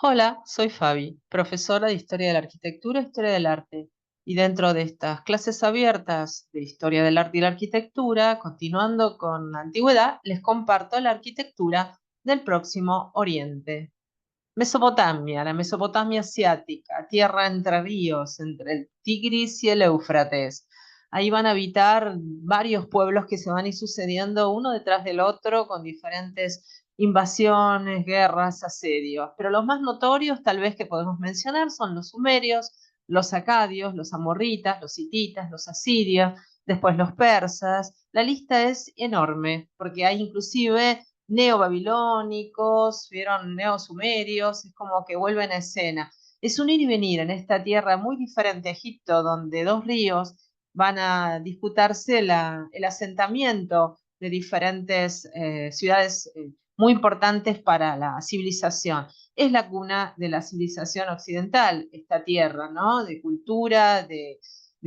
Hola, soy Fabi, profesora de Historia de la Arquitectura e Historia del Arte. Y dentro de estas clases abiertas de Historia del Arte y la Arquitectura, continuando con la antigüedad, les comparto la arquitectura del Próximo Oriente. Mesopotamia, la Mesopotamia asiática, tierra entre ríos, entre el Tigris y el Éufrates. Ahí van a habitar varios pueblos que se van a ir sucediendo uno detrás del otro con diferentes invasiones, guerras, asedios. Pero los más notorios, tal vez que podemos mencionar, son los sumerios, los acadios, los amorritas, los hititas, los asirios, después los persas. La lista es enorme, porque hay inclusive neobabilónicos, vieron neosumerios, es como que vuelven a escena. Es un ir y venir en esta tierra muy diferente a Egipto, donde dos ríos van a disputarse el asentamiento de diferentes ciudades muy importantes para la civilización. Es la cuna de la civilización occidental, esta tierra, ¿no? De cultura, de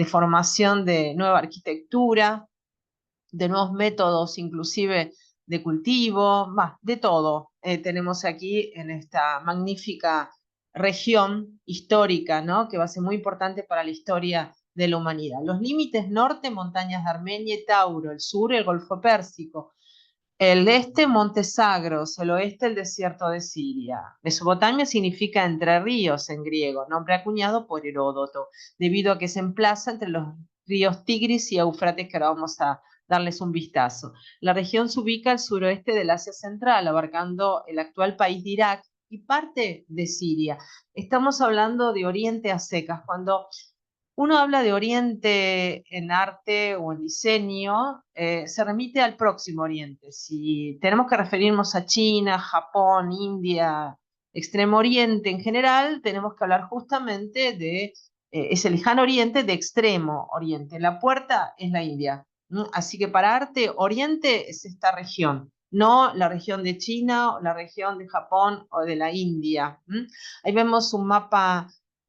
formación de nueva arquitectura, de nuevos métodos, inclusive de cultivo, más, de todo tenemos aquí en esta magnífica región histórica, ¿no? Que va a ser muy importante para la historia de la humanidad. Los límites norte, montañas de Armenia y Tauro, el sur, el Golfo Pérsico, el este, Montes Sagros, el oeste, el desierto de Siria. Mesopotamia significa entre ríos en griego, nombre acuñado por Heródoto, debido a que se emplaza entre los ríos Tigris y Éufrates, que ahora vamos a darles un vistazo. La región se ubica al suroeste del Asia Central, abarcando el actual país de Irak y parte de Siria. Estamos hablando de Oriente a secas. Cuando uno habla de Oriente en arte o en diseño, se remite al Próximo Oriente. Si tenemos que referirnos a China, Japón, India, Extremo Oriente en general, tenemos que hablar justamente de ese lejano Oriente de Extremo Oriente. La puerta es la India. ¿No? Así que para arte, Oriente es esta región, no la región de China o la región de Japón o de la India. ¿Mm? Ahí vemos un mapa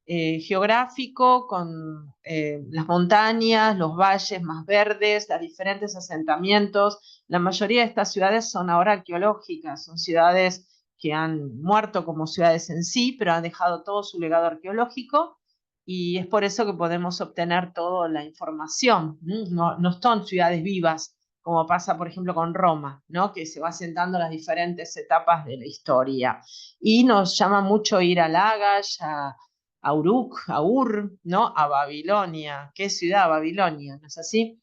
geográfico con las montañas, los valles más verdes, los diferentes asentamientos. La mayoría de estas ciudades son ahora arqueológicas, son ciudades que han muerto como ciudades en sí, pero han dejado todo su legado arqueológico y es por eso que podemos obtener toda la información. No, no son ciudades vivas, como pasa, por ejemplo, con Roma, ¿no? Que se va asentando las diferentes etapas de la historia. Y nos llama mucho ir a Lagash, a Uruk, a Ur, ¿no? A Babilonia. ¿Qué ciudad? Babilonia, ¿no es así?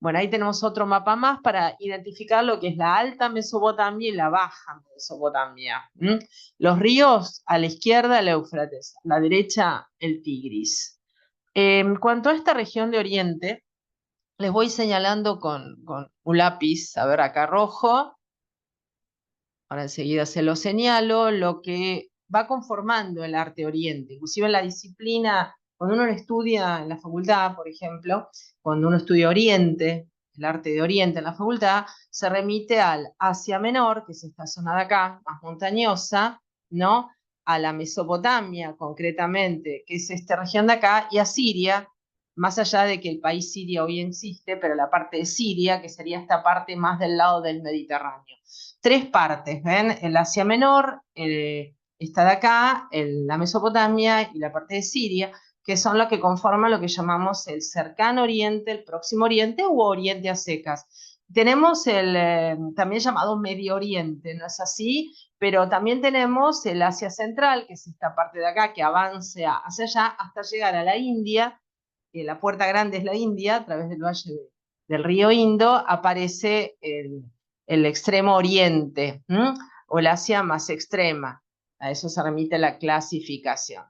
Bueno, ahí tenemos otro mapa más para identificar lo que es la alta Mesopotamia y la baja Mesopotamia. ¿Mm? Los ríos, a la izquierda el Éufrates, a la derecha el Tigris. En cuanto a esta región de Oriente, les voy señalando con un lápiz, a ver acá rojo, ahora enseguida se lo señalo, lo que va conformando el arte oriente, inclusive en la disciplina, cuando uno lo estudia en la facultad, por ejemplo, cuando uno estudia Oriente, el arte de Oriente en la facultad, se remite al Asia Menor, que es esta zona de acá, más montañosa, ¿no? A la Mesopotamia, concretamente, que es esta región de acá, y a Siria, más allá de que el país Siria hoy existe, pero la parte de Siria, que sería esta parte más del lado del Mediterráneo. Tres partes, ¿ven? El Asia Menor, esta de acá, la Mesopotamia y la parte de Siria, que son las que conforman lo que llamamos el cercano Oriente, el Próximo Oriente u Oriente a secas. Tenemos el también llamado Medio Oriente, ¿no es así? Pero también tenemos el Asia Central, que es esta parte de acá que avanza hacia allá hasta llegar a la India, la puerta grande es la India, a través del valle del río Indo, aparece el extremo oriente, ¿m? O el Asia más extrema. A eso se remite la clasificación.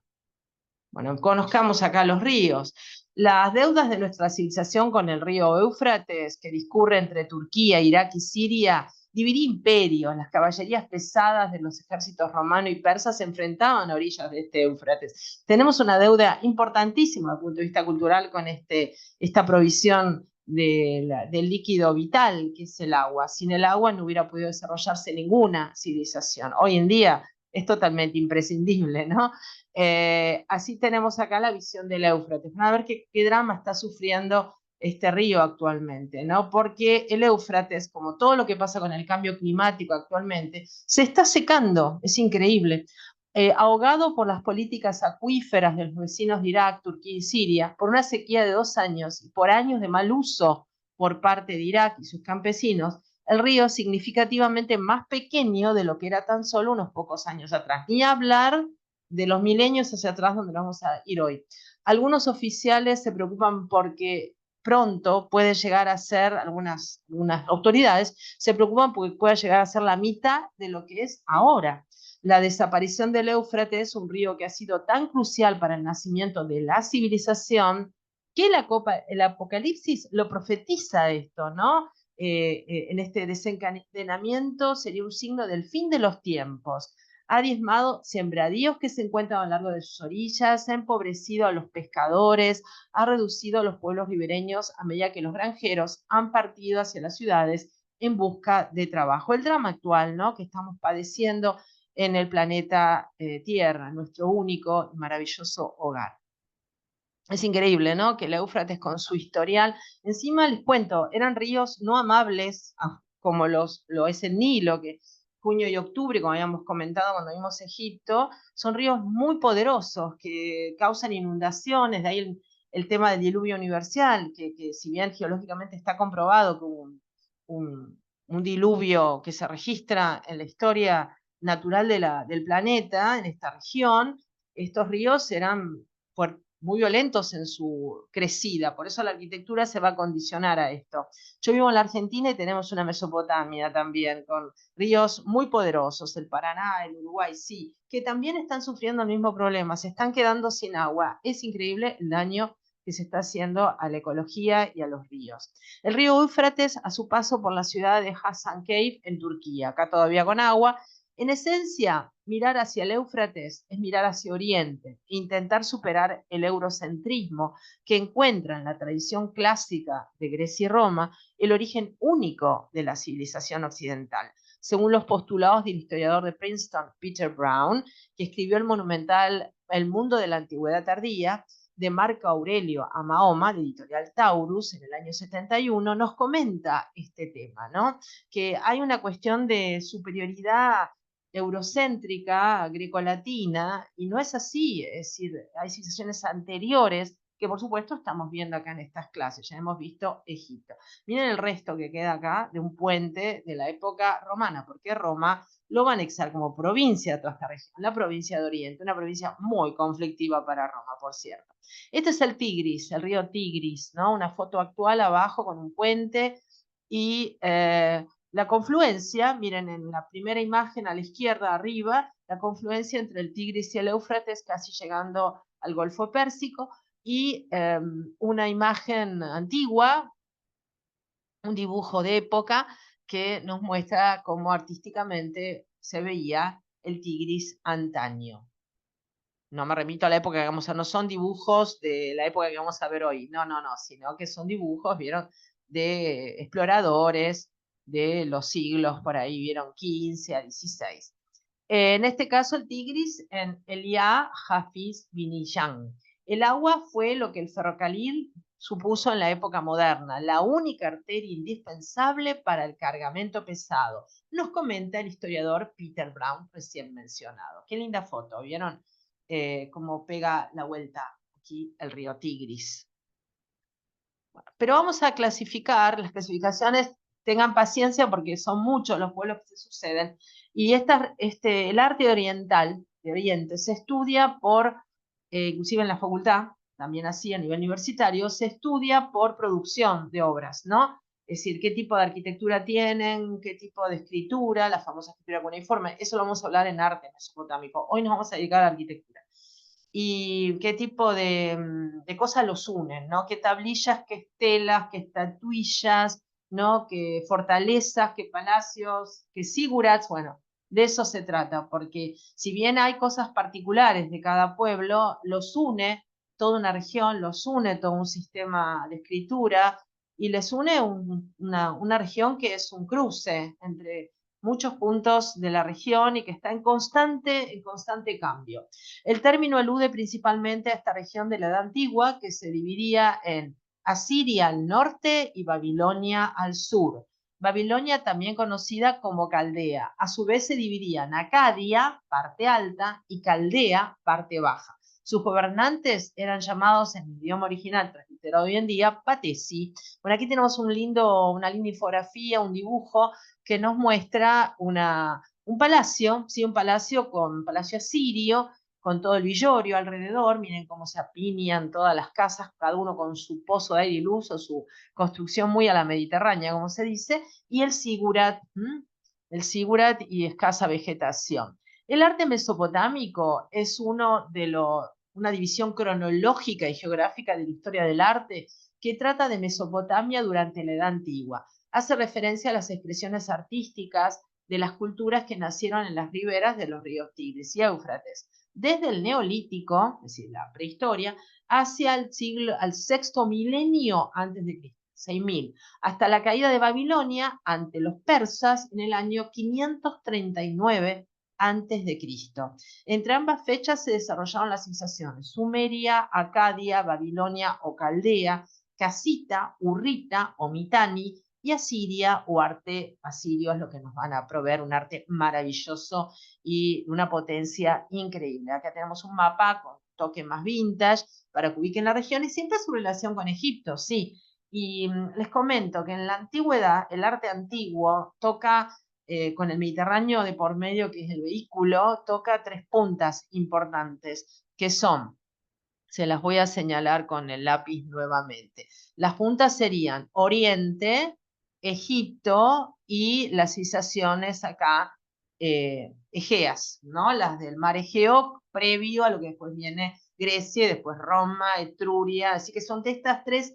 Bueno, conozcamos acá los ríos. Las deudas de nuestra civilización con el río Éufrates, que discurre entre Turquía, Irak y Siria, dividía imperios. Las caballerías pesadas de los ejércitos romano y persa se enfrentaban a orillas de este Éufrates. Tenemos una deuda importantísima desde el punto de vista cultural con esta provisión del líquido vital, que es el agua. Sin el agua no hubiera podido desarrollarse ninguna civilización. Hoy en día es totalmente imprescindible, ¿no? Así tenemos acá la visión del Éufrates. Van a ver qué drama está sufriendo este río actualmente, ¿no? Porque el Éufrates, como todo lo que pasa con el cambio climático actualmente, se está secando, es increíble. ahogado por las políticas acuíferas de los vecinos de Irak, Turquía y Siria, por una sequía de 2 años y por años de mal uso por parte de Irak y sus campesinos, el río es significativamente más pequeño de lo que era tan solo unos pocos años atrás. Ni hablar de los milenios hacia atrás donde vamos a ir hoy. Algunos oficiales se preocupan porque pronto puede llegar a ser, algunas autoridades se preocupan porque puede llegar a ser la mitad de lo que es ahora. La desaparición del Éufrates, un río que ha sido tan crucial para el nacimiento de la civilización, que el Apocalipsis lo profetiza esto, ¿no? En este desencadenamiento sería un signo del fin de los tiempos. Ha diezmado sembradíos que se encuentran a lo largo de sus orillas, ha empobrecido a los pescadores, ha reducido a los pueblos ribereños a medida que los granjeros han partido hacia las ciudades en busca de trabajo. El drama actual, ¿no?, que estamos padeciendo en el planeta Tierra, nuestro único y maravilloso hogar. Es increíble, ¿no?, que el Éufrates con su historial, encima les cuento, eran ríos no amables, como lo es el Nilo, que junio y octubre, como habíamos comentado cuando vimos Egipto, son ríos muy poderosos que causan inundaciones, de ahí el tema del diluvio universal, que si bien geológicamente está comprobado como un diluvio que se registra en la historia natural del planeta, en esta región, estos ríos eran muy violentos en su crecida, por eso la arquitectura se va a condicionar a esto. Yo vivo en la Argentina y tenemos una Mesopotamia también, con ríos muy poderosos, el Paraná, el Uruguay, sí, que también están sufriendo el mismo problema, se están quedando sin agua. Es increíble el daño que se está haciendo a la ecología y a los ríos. El río Éufrates, a su paso por la ciudad de Hasankeyf, en Turquía, acá todavía con agua. En esencia, mirar hacia el Éufrates es mirar hacia Oriente, intentar superar el eurocentrismo que encuentra en la tradición clásica de Grecia y Roma el origen único de la civilización occidental. Según los postulados del historiador de Princeton, Peter Brown, que escribió el monumental El mundo de la antigüedad tardía, de Marco Aurelio a Mahoma, de editorial Taurus, en el año 71, nos comenta este tema, ¿no?, que hay una cuestión de superioridad eurocéntrica, grecolatina, y no es así, es decir, hay civilizaciones anteriores que por supuesto estamos viendo acá en estas clases, ya hemos visto Egipto. Miren el resto que queda acá de un puente de la época romana, porque Roma lo va a anexar como provincia a toda esta región, la provincia de Oriente, una provincia muy conflictiva para Roma, por cierto. Este es el Tigris, el río Tigris, ¿no?, una foto actual abajo con un puente y la confluencia, miren en la primera imagen a la izquierda arriba, la confluencia entre el Tigris y el Éufrates, casi llegando al Golfo Pérsico, y una imagen antigua, un dibujo de época que nos muestra cómo artísticamente se veía el Tigris antaño. No me remito a la época que vamos a, no son dibujos de la época que vamos a ver hoy, no, sino que son dibujos, vieron, de exploradores de los siglos, por ahí vieron 15 a 16. En este caso el Tigris en Elia Hafiz Biniyan. El agua fue lo que el ferrocarril supuso en la época moderna, la única arteria indispensable para el cargamento pesado. Nos comenta el historiador Peter Brown, recién mencionado. Qué linda foto, ¿vieron? Cómo pega la vuelta aquí el río Tigris. Bueno, pero vamos a clasificar, las clasificaciones, tengan paciencia porque son muchos los pueblos que se suceden, y el arte oriental, de Oriente, se estudia por, inclusive en la facultad, también así a nivel universitario, se estudia por producción de obras, ¿no? Es decir, qué tipo de arquitectura tienen, qué tipo de escritura, la famosa escritura cuneiforme, eso lo vamos a hablar en arte mesopotámico. Hoy nos vamos a dedicar a la arquitectura. Y qué tipo de cosas los unen, ¿no? Qué tablillas, qué estelas, qué estatuillas, ¿no?, qué fortalezas, qué palacios, qué zigurats, bueno, de eso se trata, porque si bien hay cosas particulares de cada pueblo, los une toda una región, los une todo un sistema de escritura y les une una región que es un cruce entre muchos puntos de la región y que está en constante cambio. El término alude principalmente a esta región de la Edad Antigua, que se dividía en Asiria al norte y Babilonia al sur. Babilonia, también conocida como Caldea. A su vez se dividían Acadia, parte alta, y Caldea, parte baja. Sus gobernantes eran llamados en el idioma original, transliterado hoy en día, Patesi. Bueno, aquí tenemos una linda infografía, un dibujo que nos muestra un palacio, ¿sí? Un palacio asirio, con todo el villorio alrededor. Miren cómo se apiñan todas las casas, cada uno con su pozo de aire y luz o su construcción muy a la mediterránea, como se dice, y el sigurat y escasa vegetación. El arte mesopotámico es una división cronológica y geográfica de la historia del arte que trata de Mesopotamia durante la Edad Antigua. Hace referencia a las expresiones artísticas de las culturas que nacieron en las riberas de los ríos Tigris y Éufrates. Desde el Neolítico, es decir, la prehistoria, hacia al sexto milenio antes de Cristo, 6000, hasta la caída de Babilonia ante los persas en el año 539 antes de Cristo. Entre ambas fechas se desarrollaron las civilizaciones Sumeria, Acadia, Babilonia o Caldea, Casita, Urrita o Mitanni, y Asiria o arte asirio es lo que nos van a proveer un arte maravilloso y una potencia increíble. Acá tenemos un mapa con toque más vintage para que ubiquen la región y siempre su relación con Egipto, sí. Y les comento que en la antigüedad, el arte antiguo toca, con el Mediterráneo de por medio, que es el vehículo, toca tres puntas importantes, que son, se las voy a señalar con el lápiz nuevamente. Las puntas serían Oriente, Egipto y las civilizaciones acá egeas, ¿no? Las del mar Egeo, previo a lo que después viene Grecia y después Roma, Etruria. Así que son de estas tres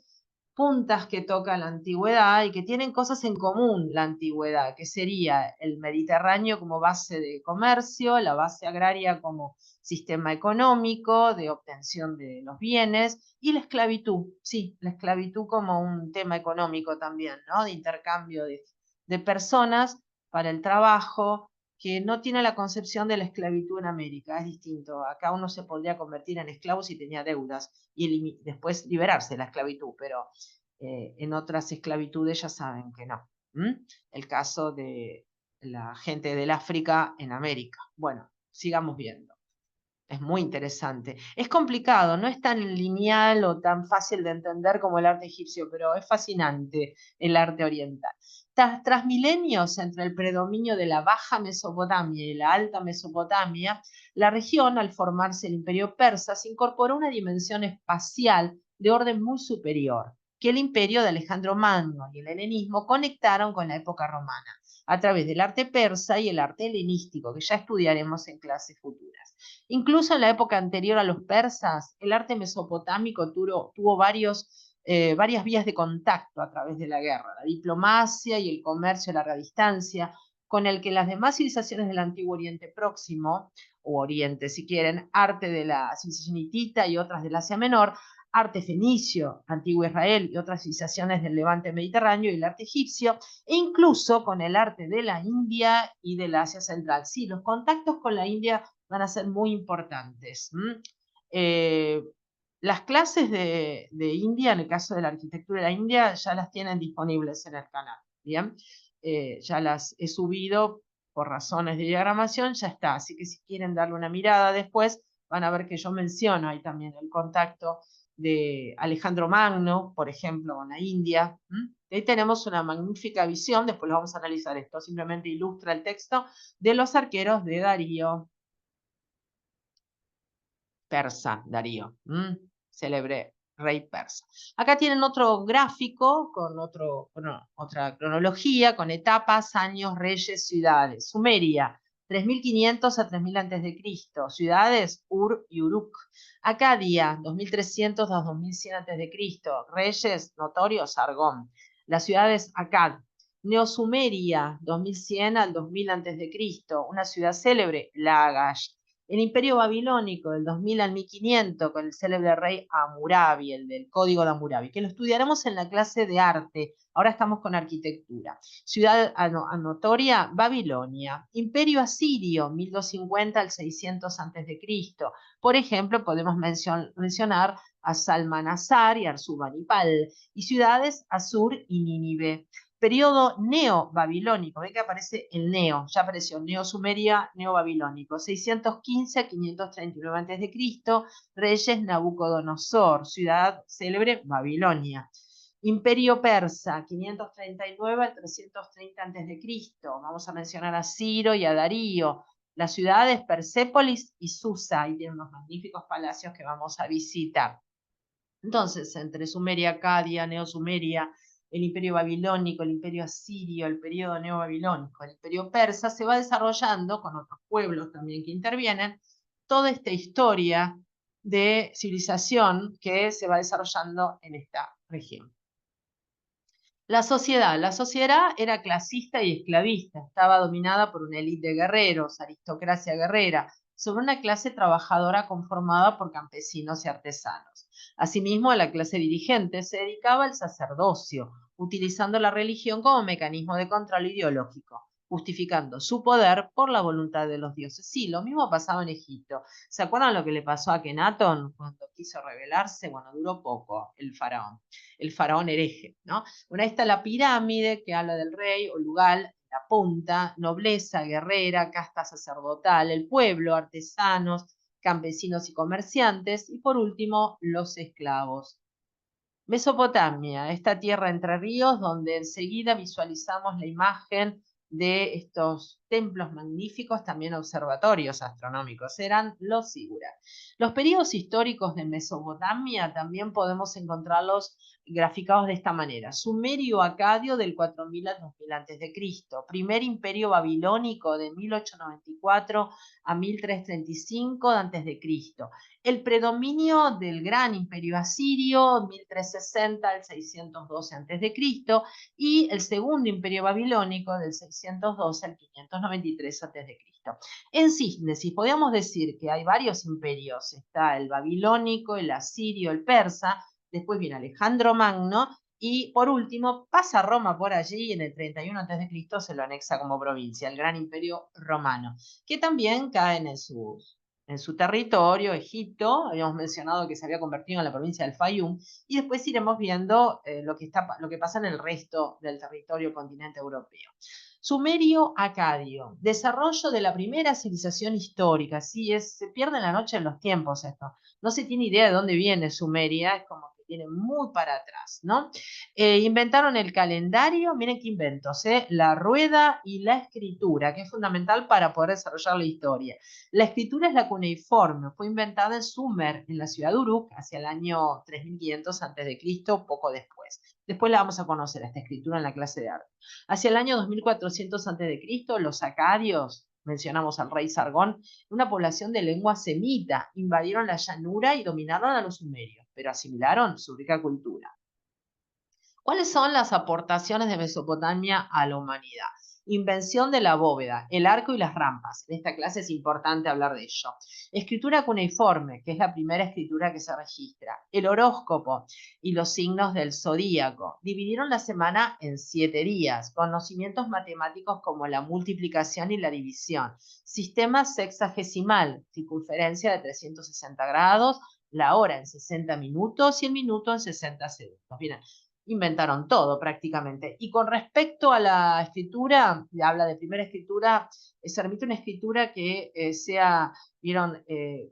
puntas que toca la antigüedad y que tienen cosas en común la antigüedad, que sería el Mediterráneo como base de comercio, la base agraria como sistema económico de obtención de los bienes y la esclavitud, sí, la esclavitud como un tema económico también, ¿no? De intercambio de personas para el trabajo, que no tiene la concepción de la esclavitud en América, es distinto. Acá uno se podría convertir en esclavo si tenía deudas y después liberarse de la esclavitud, pero en otras esclavitudes ya saben que no. El caso de la gente del África en América. Bueno, sigamos viendo. Es muy interesante. Es complicado, no es tan lineal o tan fácil de entender como el arte egipcio, pero es fascinante el arte oriental. Tras milenios entre el predominio de la Baja Mesopotamia y la Alta Mesopotamia, la región, al formarse el Imperio Persa, se incorporó una dimensión espacial de orden muy superior, que el imperio de Alejandro Magno y el helenismo conectaron con la época romana, a través del arte persa y el arte helenístico, que ya estudiaremos en clases futuras. Incluso en la época anterior a los persas, el arte mesopotámico tuvo varias vías de contacto a través de la guerra, la diplomacia y el comercio a larga distancia, con el que las demás civilizaciones del Antiguo Oriente Próximo, o Oriente si quieren, arte de la civilización hitita y otras del Asia Menor, arte fenicio, antiguo Israel y otras civilizaciones del Levante Mediterráneo y el arte egipcio, e incluso con el arte de la India y del Asia Central. Sí, los contactos con la India van a ser muy importantes. Eh, las clases de India, en el caso de la arquitectura de la India, ya las tienen disponibles en el canal, ¿bien? Ya las he subido por razones de diagramación, ya está. Así que si quieren darle una mirada después, van a ver que yo menciono ahí también el contacto de Alejandro Magno, por ejemplo, con la India. Ahí tenemos una magnífica visión, después lo vamos a analizar esto, simplemente ilustra el texto de los arqueros de Darío. Persa, Darío, célebre rey persa. Acá tienen otro gráfico con otra cronología, con etapas, años, reyes, ciudades. Sumeria, 3500 a 3000 a.C. Ciudades, Ur y Uruk. Acadia, 2300 a 2100 a.C. Reyes, notorios, Sargón. Las ciudades, Akkad. Neosumeria, 2100 al 2000 a.C. Una ciudad célebre, Lagash. El Imperio Babilónico del 2000 al 1500 con el célebre rey Hammurabi, el del Código de Hammurabi, que lo estudiaremos en la clase de arte. Ahora estamos con arquitectura. Ciudad notoria, Babilonia. Imperio Asirio, 1250 al 600 a.C. Por ejemplo, podemos mencionar a Salmanasar y Arsurbanipal. Y ciudades, Asur y Nínive. Periodo neo-babilónico, ve que aparece el neo, ya apareció neo-sumeria, neo-babilónico, 615 a 539 a.C., reyes Nabucodonosor, ciudad célebre Babilonia. Imperio persa, 539 al 330 a.C. Vamos a mencionar a Ciro y a Darío. Las ciudades Persépolis y Susa, y tienen unos magníficos palacios que vamos a visitar. Entonces, entre Sumeria, Acadia, Neo-Sumeria, el imperio babilónico, el imperio asirio, el periodo neobabilónico, el imperio persa, se va desarrollando, con otros pueblos también que intervienen, toda esta historia de civilización que se va desarrollando en esta región. La sociedad era clasista y esclavista, estaba dominada por una élite de guerreros, aristocracia guerrera, sobre una clase trabajadora conformada por campesinos y artesanos. Asimismo, la clase dirigente se dedicaba al sacerdocio, utilizando la religión como mecanismo de control ideológico, justificando su poder por la voluntad de los dioses. Sí, lo mismo pasaba en Egipto. ¿Se acuerdan lo que le pasó a Kenatón cuando quiso rebelarse? Bueno, duró poco el faraón hereje, ¿no? Bueno, ahí está la pirámide que habla del rey o lugar, la punta, nobleza, guerrera, casta sacerdotal, el pueblo, artesanos, campesinos y comerciantes, y por último, los esclavos. Mesopotamia, esta tierra entre ríos donde enseguida visualizamos la imagen de estos templos magníficos, también observatorios astronómicos, eran los Sigura. Los periodos históricos de Mesopotamia también podemos encontrarlos graficados de esta manera. Sumerio Acadio del 4000 al 2000 a.C., primer imperio babilónico de 1894 a 1335 a.C., el predominio del gran imperio asirio, 1360 al 612 a.C., y el segundo imperio babilónico, del 612 al 593 a.C. En síntesis, podríamos decir que hay varios imperios, está el babilónico, el asirio, el persa, después viene Alejandro Magno, y por último pasa Roma por allí y en el 31 a.C. se lo anexa como provincia, el gran imperio romano, que también cae en su territorio, Egipto, habíamos mencionado que se había convertido en la provincia del Fayum, y después iremos viendo lo que pasa en el resto del territorio continente europeo. Sumerio Acadio, desarrollo de la primera civilización histórica, sí, se pierde en la noche en los tiempos esto, no se tiene idea de dónde viene Sumeria, es como que viene muy para atrás, ¿no? Inventaron el calendario, miren qué inventos, la rueda y la escritura, que es fundamental para poder desarrollar la historia. La escritura es la cuneiforme, fue inventada en Sumer, en la ciudad de Uruk, hacia el año 3500 a.C., poco después. Después la vamos a conocer, esta escritura en la clase de arte. Hacia el año 2400 a.C., los acadios, mencionamos al rey Sargón, una población de lengua semita, invadieron la llanura y dominaron a los sumerios, pero asimilaron su rica cultura. ¿Cuáles son las aportaciones de Mesopotamia a la humanidad? Invención de la bóveda, el arco y las rampas. En esta clase es importante hablar de ello. Escritura cuneiforme, que es la primera escritura que se registra. El horóscopo y los signos del zodíaco. Dividieron la semana en 7 días. Conocimientos matemáticos como la multiplicación y la división. Sistema sexagesimal, circunferencia de 360 grados, la hora en 60 minutos y el minuto en 60 segundos. Bien, inventaron todo prácticamente. Y con respecto a la escritura, habla de primera escritura, se remite una escritura que sea, vieron,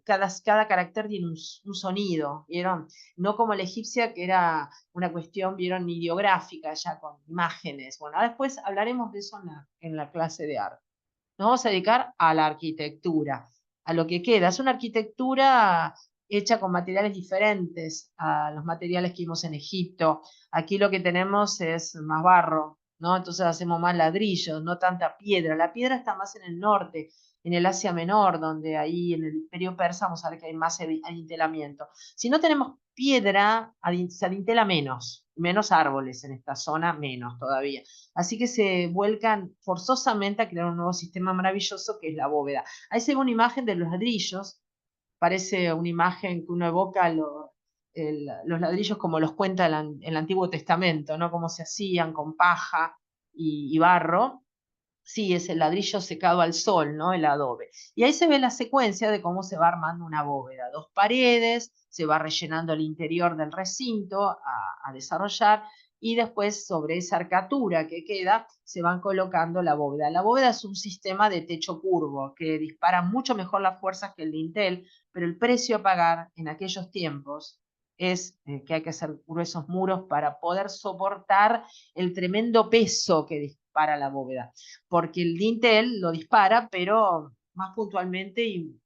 cada carácter tiene un sonido, vieron, no como la egipcia que era una cuestión, vieron, ideográfica ya con imágenes. Bueno, después hablaremos de eso en la clase de arte. Nos vamos a dedicar a la arquitectura, a lo que queda. Es una arquitectura hecha con materiales diferentes a los materiales que vimos en Egipto. Aquí lo que tenemos es más barro, ¿no? Entonces hacemos más ladrillos, no tanta piedra. La piedra está más en el norte, en el Asia Menor, donde ahí en el Imperio Persa vamos a ver que hay más adintelamiento. Si no tenemos piedra, se adintela menos árboles en esta zona, menos todavía. Así que se vuelcan forzosamente a crear un nuevo sistema maravilloso que es la bóveda. Ahí se ve una imagen de los ladrillos, parece una imagen que uno evoca los ladrillos como los cuenta el Antiguo Testamento, ¿no? Cómo se hacían con paja y barro. Sí, es el ladrillo secado al sol, ¿no? El adobe. Y ahí se ve la secuencia de cómo se va armando una bóveda. 2 paredes, se va rellenando el interior del recinto a desarrollar, y después sobre esa arcatura que queda se van colocando la bóveda. La bóveda es un sistema de techo curvo que dispara mucho mejor las fuerzas que el dintel, pero el precio a pagar en aquellos tiempos es que hay que hacer gruesos muros para poder soportar el tremendo peso que dispara la bóveda, porque el dintel lo dispara, pero más puntualmente y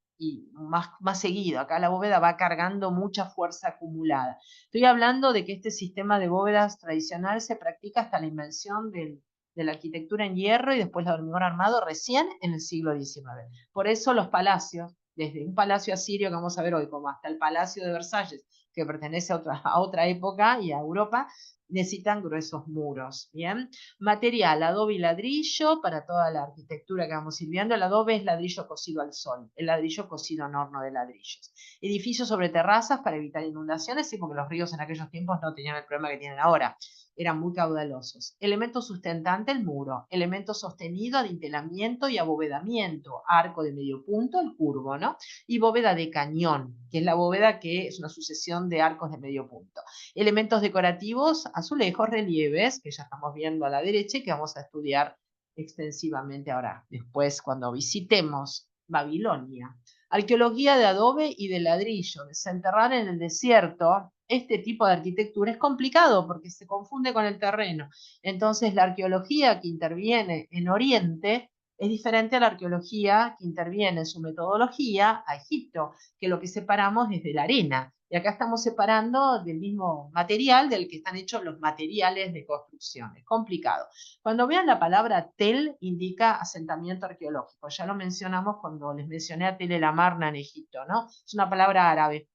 más seguido. Acá la bóveda va cargando mucha fuerza acumulada. Estoy hablando de que este sistema de bóvedas tradicional se practica hasta la invención de la arquitectura en hierro y después la de hormigón armado recién en el siglo XIX. Por eso los palacios, desde un palacio asirio que vamos a ver hoy, como hasta el Palacio de Versalles, que pertenece a otra época y a Europa, necesitan gruesos muros, ¿bien? Material, adobe y ladrillo para toda la arquitectura que vamos a ir viendo. El adobe es ladrillo cocido al sol, el ladrillo cocido en horno de ladrillos. Edificios sobre terrazas para evitar inundaciones, sí, porque los ríos en aquellos tiempos no tenían el problema que tienen ahora, eran muy caudalosos. Elemento sustentante, el muro. Elemento sostenido, adintelamiento y abovedamiento. Arco de medio punto, el curvo, ¿no? Y bóveda de cañón, que es la bóveda que es una sucesión de arcos de medio punto. Elementos decorativos, azulejos, relieves, que ya estamos viendo a la derecha y que vamos a estudiar extensivamente ahora, después cuando visitemos Babilonia. Arqueología de adobe y de ladrillo. Desenterrar en el desierto este tipo de arquitectura es complicado porque se confunde con el terreno. Entonces, la arqueología que interviene en Oriente es diferente a la arqueología que interviene en su metodología a Egipto, que lo que separamos es de la arena. Y acá estamos separando del mismo material del que están hechos los materiales de construcción. Es complicado. Cuando vean la palabra Tel, indica asentamiento arqueológico. Ya lo mencionamos cuando les mencioné a Tel el Amarna en Egipto, ¿no? Es una palabra árabe.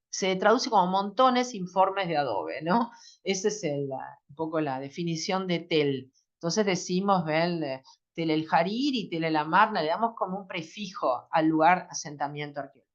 Se traduce como montones informes de adobe, ¿no? Esa es un poco la definición de Tel. Entonces decimos, ven, Tel el Harir y Tel el Amarna, le damos como un prefijo al lugar asentamiento arqueológico.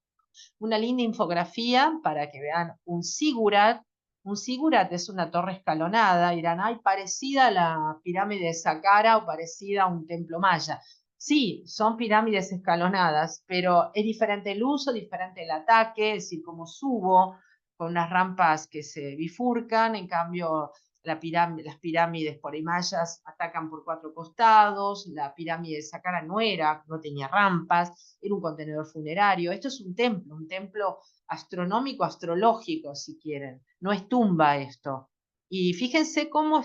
Una linda infografía para que vean un zigurat. Un zigurat es una torre escalonada, dirán, ay, parecida a la pirámide de Saqqara o parecida a un templo maya. Sí, son pirámides escalonadas, pero es diferente el uso, diferente el ataque, es decir, como subo con unas rampas que se bifurcan, en cambio las pirámides por ahí mayas atacan por 4 costados, la pirámide de Saqqara no tenía rampas, era un contenedor funerario. Esto es un templo astronómico, astrológico, si quieren. No es tumba esto. Y fíjense cómo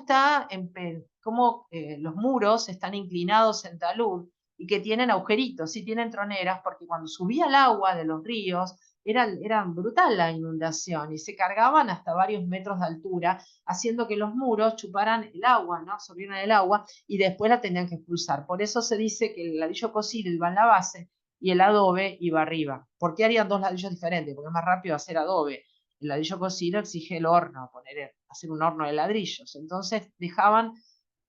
los muros están inclinados en talud y que tienen agujeritos, sí tienen troneras, porque cuando subía el agua de los ríos, era brutal la inundación y se cargaban hasta varios metros de altura, haciendo que los muros chuparan el agua, ¿no? Absorbieran el agua y después la tenían que expulsar. Por eso se dice que el ladrillo cocido iba en la base y el adobe iba arriba. ¿Por qué harían dos ladrillos diferentes? Porque es más rápido hacer adobe. El ladrillo cocido exige el horno, hacer un horno de ladrillos. Entonces dejaban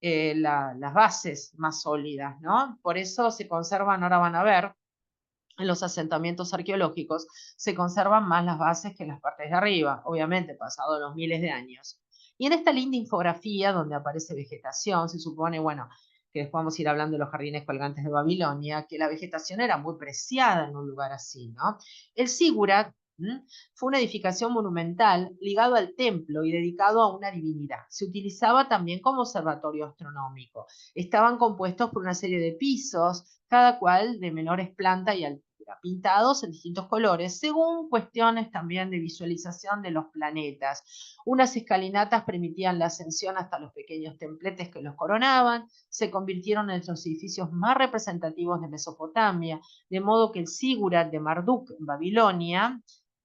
las bases más sólidas, ¿no? Por eso se conservan, ahora van a ver, en los asentamientos arqueológicos se conservan más las bases que las partes de arriba, obviamente pasados los miles de años. Y en esta linda infografía donde aparece vegetación, se supone, bueno, que después vamos a ir hablando de los jardines colgantes de Babilonia, que la vegetación era muy preciada en un lugar así, ¿no? El Sigurat fue una edificación monumental ligado al templo y dedicado a una divinidad. Se utilizaba también como observatorio astronómico. Estaban compuestos por una serie de pisos, cada cual de menores planta y altura, pintados en distintos colores, según cuestiones también de visualización de los planetas. Unas escalinatas permitían la ascensión hasta los pequeños templetes que los coronaban, se convirtieron en los edificios más representativos de Mesopotamia, de modo que el Sigurat de Marduk en Babilonia,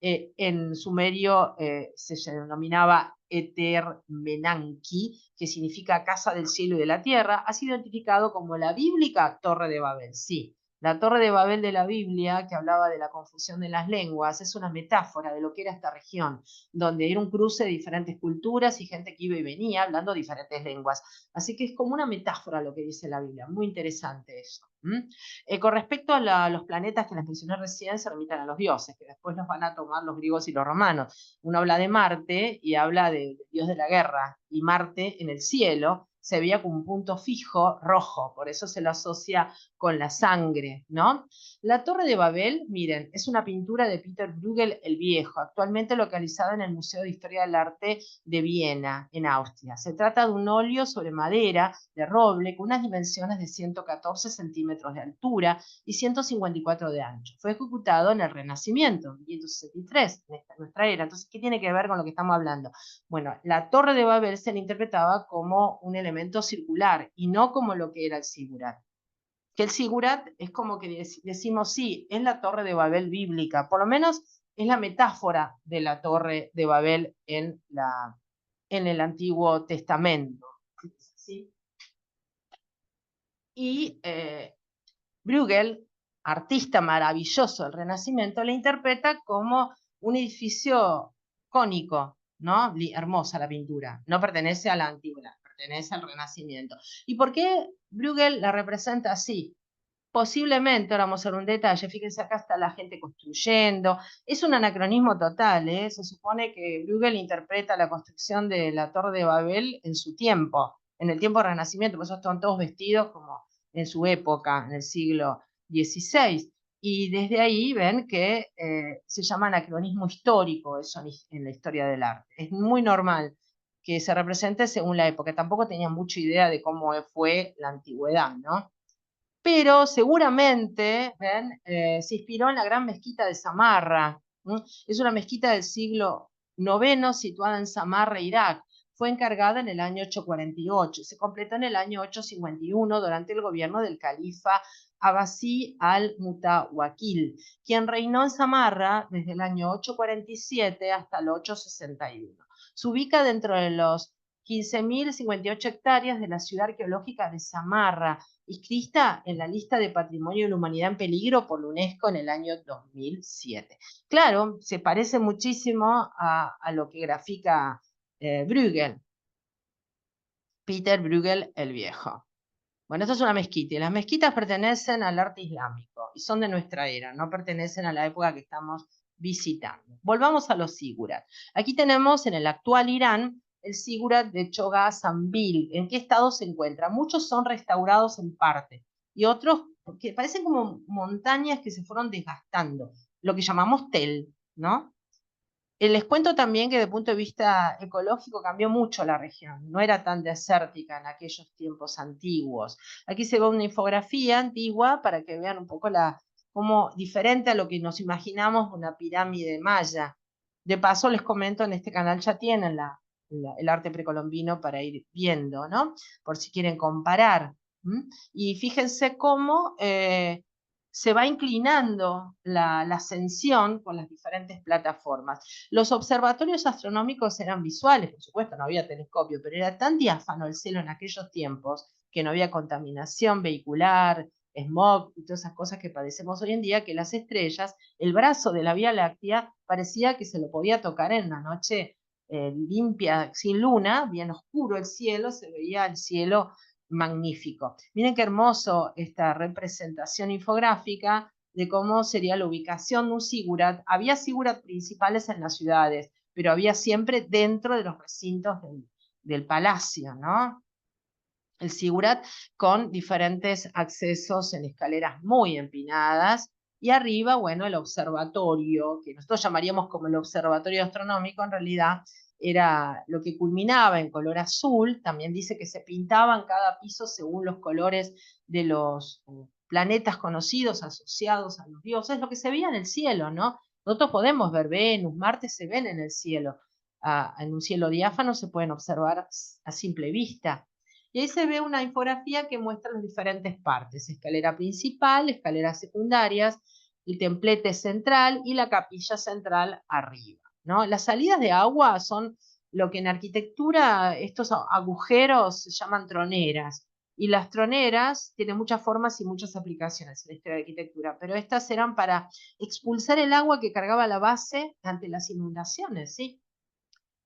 en sumerio se denominaba Eter Menanki, que significa casa del cielo y de la tierra, ha sido identificado como la bíblica Torre de Babel. Sí, la Torre de Babel de la Biblia, que hablaba de la confusión de las lenguas, es una metáfora de lo que era esta región, donde era un cruce de diferentes culturas y gente que iba y venía hablando diferentes lenguas. Así que es como una metáfora lo que dice la Biblia. Muy interesante eso. Con respecto a los planetas que les mencioné recién, se remiten a los dioses, que después los van a tomar los griegos y los romanos. Uno habla de Marte y habla del dios de la guerra, y Marte en el cielo se veía como un punto fijo rojo, por eso se lo asocia con la sangre, ¿no? La Torre de Babel, miren, es una pintura de Peter Bruegel el Viejo, actualmente localizada en el Museo de Historia del Arte de Viena, en Austria. Se trata de un óleo sobre madera de roble con unas dimensiones de 114 centímetros de altura y 154 de ancho. Fue ejecutado en el Renacimiento, en 1563, en nuestra era. Entonces, ¿qué tiene que ver con lo que estamos hablando? Bueno, la Torre de Babel se le interpretaba como un elemento circular y no como lo que era el zigurat. Que el zigurat es como que decimos, sí, es la Torre de Babel bíblica, por lo menos es la metáfora de la Torre de Babel en el Antiguo Testamento. ¿Sí? Y Bruegel, artista maravilloso del Renacimiento, la interpreta como un edificio cónico, ¿no? Hermosa la pintura. No pertenece a la antigüedad, pertenece al Renacimiento. ¿Y por qué Bruegel la representa así? Posiblemente, ahora vamos a ver un detalle, fíjense acá está la gente construyendo, es un anacronismo total, ¿eh? Se supone que Bruegel interpreta la construcción de la Torre de Babel en su tiempo, en el tiempo del Renacimiento, por eso están todos vestidos como en su época, en el siglo XVI. Y desde ahí ven que se llama anacronismo histórico eso en la historia del arte. Es muy normal que se represente según la época. Tampoco tenía mucha idea de cómo fue la antigüedad, ¿no? Pero seguramente, ¿ven? Se inspiró en la gran mezquita de Samarra. Es una mezquita del siglo IX situada en Samarra, Irak. Fue encargada en el año 848. Se completó en el año 851 durante el gobierno del califa Abbasí al-Mutawakil, quien reinó en Samarra desde el año 847 hasta el 861. Se ubica dentro de los 15.058 hectáreas de la ciudad arqueológica de Samarra, inscrita en la lista de Patrimonio de la Humanidad en Peligro por la UNESCO en el año 2007. Claro, se parece muchísimo a lo que grafica Bruegel, Peter Bruegel el Viejo. Bueno, esto es una mezquita y las mezquitas pertenecen al arte islámico y son de nuestra era, no pertenecen a la época que estamos visitando. Volvamos a los zigurats. Aquí tenemos en el actual Irán el zigurat de Chogha Zanbil. ¿En qué estado se encuentra? Muchos son restaurados en parte y otros que parecen como montañas que se fueron desgastando, lo que llamamos tel, ¿no? Les cuento también que desde el punto de vista ecológico cambió mucho la región, no era tan desértica en aquellos tiempos antiguos. Aquí se ve una infografía antigua para que vean un poco como diferente a lo que nos imaginamos una pirámide maya. De paso les comento, en este canal ya tienen el arte precolombino para ir viendo, ¿no? Por si quieren comparar. Y fíjense cómo se va inclinando la ascensión con las diferentes plataformas. Los observatorios astronómicos eran visuales, por supuesto, no había telescopio, pero era tan diáfano el cielo en aquellos tiempos que no había contaminación vehicular, smog y todas esas cosas que padecemos hoy en día, que las estrellas, el brazo de la Vía Láctea, parecía que se lo podía tocar en una noche limpia, sin luna, bien oscuro el cielo, se veía el cielo magnífico. Miren qué hermoso esta representación infográfica de cómo sería la ubicación de un zigurat. Había zigurat principales en las ciudades, pero había siempre dentro de los recintos del palacio, ¿no? El zigurat con diferentes accesos en escaleras muy empinadas y arriba, bueno, el observatorio, que nosotros llamaríamos como el observatorio astronómico, en realidad era lo que culminaba en color azul. También dice que se pintaban cada piso según los colores de los planetas conocidos asociados a los dioses, lo que se veía en el cielo, ¿no? Nosotros podemos ver Venus, Marte se ven en el cielo. En un cielo diáfano se pueden observar a simple vista. Y ahí se ve una infografía que muestra las diferentes partes: escalera principal, escaleras secundarias, el templete central y la capilla central arriba, ¿no? Las salidas de agua son lo que en arquitectura, estos agujeros se llaman troneras. Y las troneras tienen muchas formas y muchas aplicaciones en la historia de arquitectura, pero estas eran para expulsar el agua que cargaba la base ante las inundaciones, ¿sí?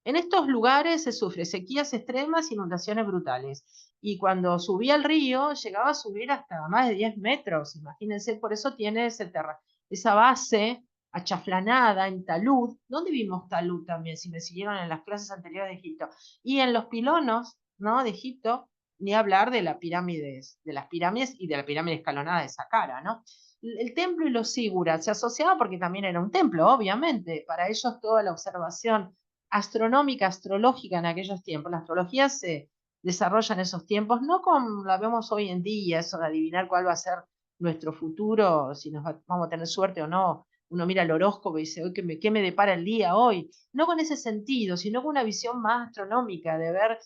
En estos lugares se sufre sequías extremas, inundaciones brutales. Y cuando subía el río, llegaba a subir hasta más de 10 metros. Imagínense, por eso tiene esa base achaflanada en talud. ¿Dónde vimos talud también? Si me siguieron en las clases anteriores de Egipto. Y en los pilonos, ¿no?, de Egipto, ni hablar de las pirámides y de la pirámide escalonada de Saqqara, ¿no? El templo y los síguras se asociaban porque también era un templo, obviamente. Para ellos toda la observación astronómica, astrológica en aquellos tiempos, la astrología se desarrolla en esos tiempos, no como la vemos hoy en día, eso de adivinar cuál va a ser nuestro futuro, si vamos a tener suerte o no. Uno mira el horóscopo y dice, hoy ¿qué me depara el día hoy? No con ese sentido, sino con una visión más astronómica de ver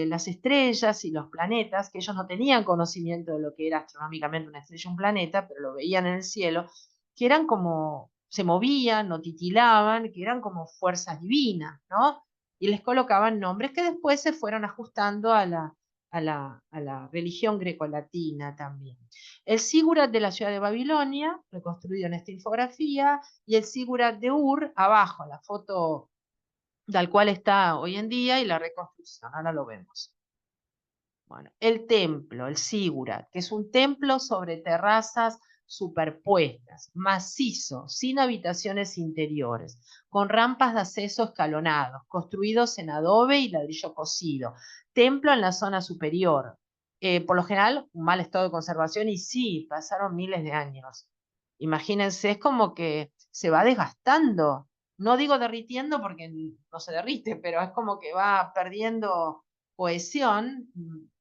las estrellas y los planetas, que ellos no tenían conocimiento de lo que era astronómicamente una estrella o un planeta, pero lo veían en el cielo, que eran como, se movían, no titilaban, que eran como fuerzas divinas, ¿no? Y les colocaban nombres que después se fueron ajustando a la religión grecolatina también. El Sigurat de la ciudad de Babilonia, reconstruido en esta infografía, y el Sigurat de Ur, abajo, la foto tal cual está hoy en día y la reconstrucción, ahora lo vemos. Bueno, el templo, el Sigurat, que es un templo sobre terrazas superpuestas, macizo, sin habitaciones interiores, con rampas de acceso escalonados, construidos en adobe y ladrillo cocido. Templo en la zona superior. Por lo general, un mal estado de conservación y sí, pasaron miles de años. Imagínense, es como que se va desgastando. No digo derritiendo porque no se derrite, pero es como que va perdiendo cohesión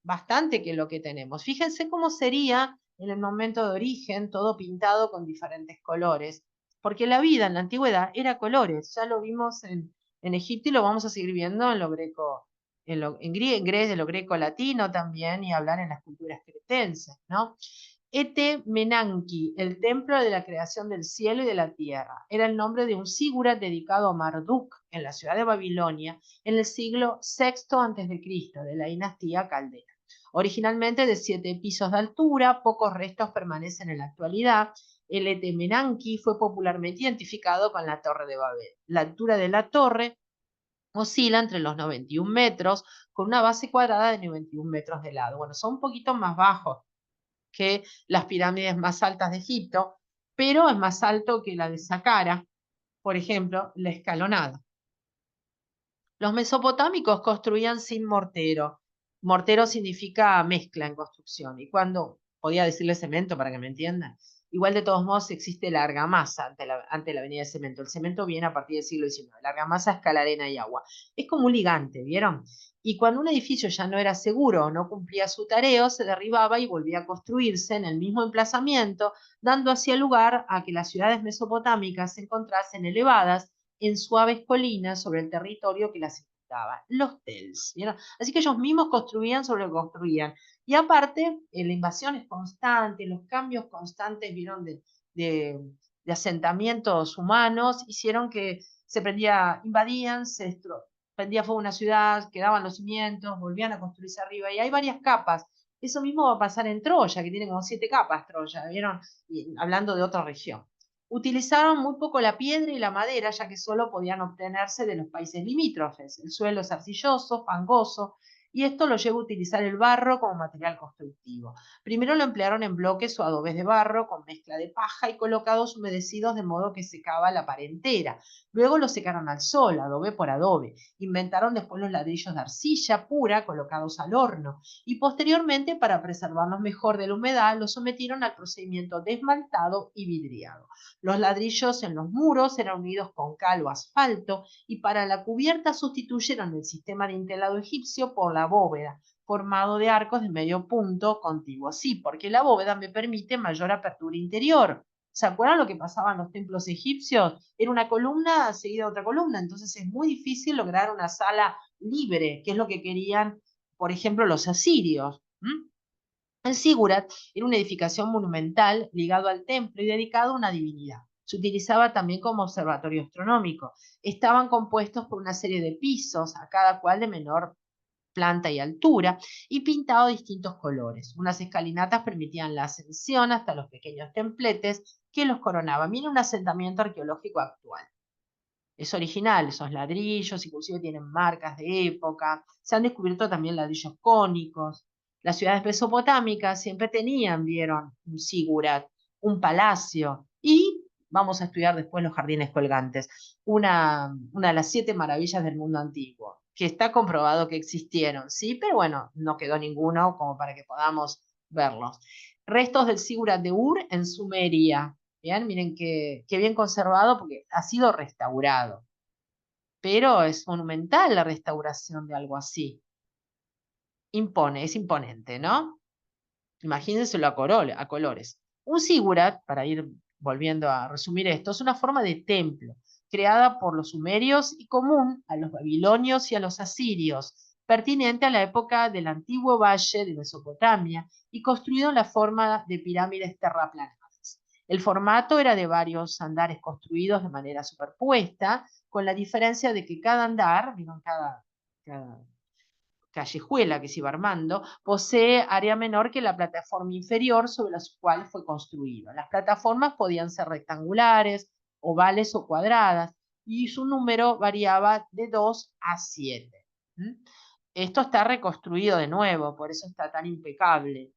bastante que lo que tenemos. Fíjense cómo sería en el momento de origen, todo pintado con diferentes colores, porque la vida en la antigüedad era colores, ya lo vimos en Egipto y lo vamos a seguir viendo en lo greco, en Grecia, en lo greco latino también, y hablar en las culturas cretenses, ¿no? Ete Menanki, el templo de la creación del cielo y de la tierra, era el nombre de un sigurat dedicado a Marduk en la ciudad de Babilonia en el siglo VI a.C., de la dinastía Caldea. Originalmente de 7 pisos de altura, pocos restos permanecen en la actualidad. El Ete Menanki fue popularmente identificado con la Torre de Babel. La altura de la torre oscila entre los 91 metros, con una base cuadrada de 91 metros de lado. Bueno, son un poquito más bajos que las pirámides más altas de Egipto, pero es más alto que la de Saqqara, por ejemplo, la escalonada. Los mesopotámicos construían sin mortero. Mortero significa mezcla en construcción. Y cuando, podía decirle cemento para que me entiendan, igual de todos modos existe la argamasa ante la avenida de cemento. El cemento viene a partir del siglo XIX. La argamasa es cal, arena y agua. Es como un ligante, ¿vieron? Y cuando un edificio ya no era seguro o no cumplía su tarea, se derribaba y volvía a construirse en el mismo emplazamiento, dando así lugar a que las ciudades mesopotámicas se encontrasen elevadas en suaves colinas sobre el territorio que las circundaba, los tels, ¿vieron? Así que ellos mismos construían sobre lo que construían. Y aparte, la invasión es constante, los cambios constantes, ¿vieron? De asentamientos humanos, hicieron que se prendía, invadían, prendía fuego una ciudad, quedaban los cimientos, volvían a construirse arriba, y hay varias capas. Eso mismo va a pasar en Troya, que tiene como 7 capas Troya, ¿vieron? Y, hablando de otra región. Utilizaron muy poco la piedra y la madera, ya que solo podían obtenerse de los países limítrofes. El suelo es arcilloso, fangoso, y esto lo lleva a utilizar el barro como material constructivo. Primero lo emplearon en bloques o adobes de barro con mezcla de paja y colocados humedecidos de modo que secaba la pared entera. Luego lo secaron al sol, adobe por adobe. Inventaron después los ladrillos de arcilla pura colocados al horno y posteriormente, para preservarlos mejor de la humedad, los sometieron al procedimiento de esmaltado y vidriado. Los ladrillos en los muros eran unidos con cal o asfalto y para la cubierta sustituyeron el sistema de entelado egipcio por la bóveda, formado de arcos de medio punto contiguos. Sí, porque la bóveda me permite mayor apertura interior. ¿Se acuerdan lo que pasaba en los templos egipcios? Era una columna seguida de otra columna, entonces es muy difícil lograr una sala libre, que es lo que querían, por ejemplo, los asirios. El Sigurat era una edificación monumental ligado al templo y dedicado a una divinidad. Se utilizaba también como observatorio astronómico. Estaban compuestos por una serie de pisos, a cada cual de menor planta y altura, y pintado de distintos colores. Unas escalinatas permitían la ascensión hasta los pequeños templetes que los coronaban. Miren un asentamiento arqueológico actual. Es original, esos ladrillos, inclusive tienen marcas de época. Se han descubierto también ladrillos cónicos. Las ciudades mesopotámicas siempre tenían, vieron, un sigurat, un palacio. Y vamos a estudiar después los jardines colgantes. Una de las 7 maravillas del mundo antiguo. que está comprobado que existieron, ¿sí? Pero bueno, no quedó ninguno como para que podamos verlos. Restos del Sigurat de Ur en Sumeria. Bien, miren qué bien conservado porque ha sido restaurado. Pero es monumental la restauración de algo así. Es imponente, ¿no? Imagínenselo a colores. Un sigurat, para ir volviendo a resumir esto, es una forma de templo creada por los sumerios y común a los babilonios y a los asirios, pertinente a la época del antiguo valle de Mesopotamia y construido en la forma de pirámides terraplanadas. El formato era de varios andares construidos de manera superpuesta, con la diferencia de que cada andar, ¿vieron? Cada callejuela que se iba armando, posee área menor que la plataforma inferior sobre la cual fue construido. Las plataformas podían ser rectangulares, ovales o cuadradas, y su número variaba de 2 a 7. Esto está reconstruido de nuevo, por eso está tan impecable.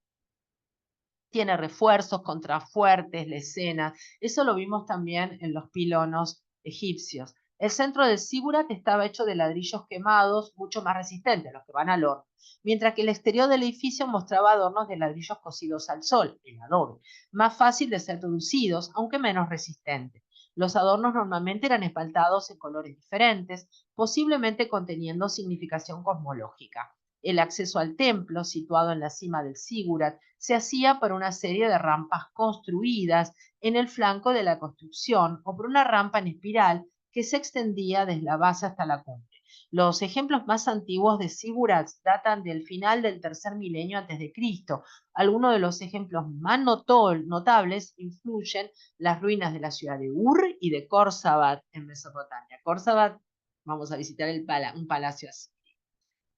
Tiene refuerzos, contrafuertes, lesenas. Eso lo vimos también en los pilonos egipcios. El centro del zigurat estaba hecho de ladrillos quemados, mucho más resistentes, los que van al horno, mientras que el exterior del edificio mostraba adornos de ladrillos cocidos al sol, el adobe, más fácil de ser producidos, aunque menos resistentes. Los adornos normalmente eran espaltados en colores diferentes, posiblemente conteniendo significación cosmológica. El acceso al templo, situado en la cima del Sigurat, se hacía por una serie de rampas construidas en el flanco de la construcción o por una rampa en espiral que se extendía desde la base hasta la cumbre. Los ejemplos más antiguos de Sigurats datan del final del tercer milenio antes de Cristo. Algunos de los ejemplos más notables incluyen las ruinas de la ciudad de Ur y de Khorzabat en Mesopotamia. Khorzabat, vamos a visitar un palacio así.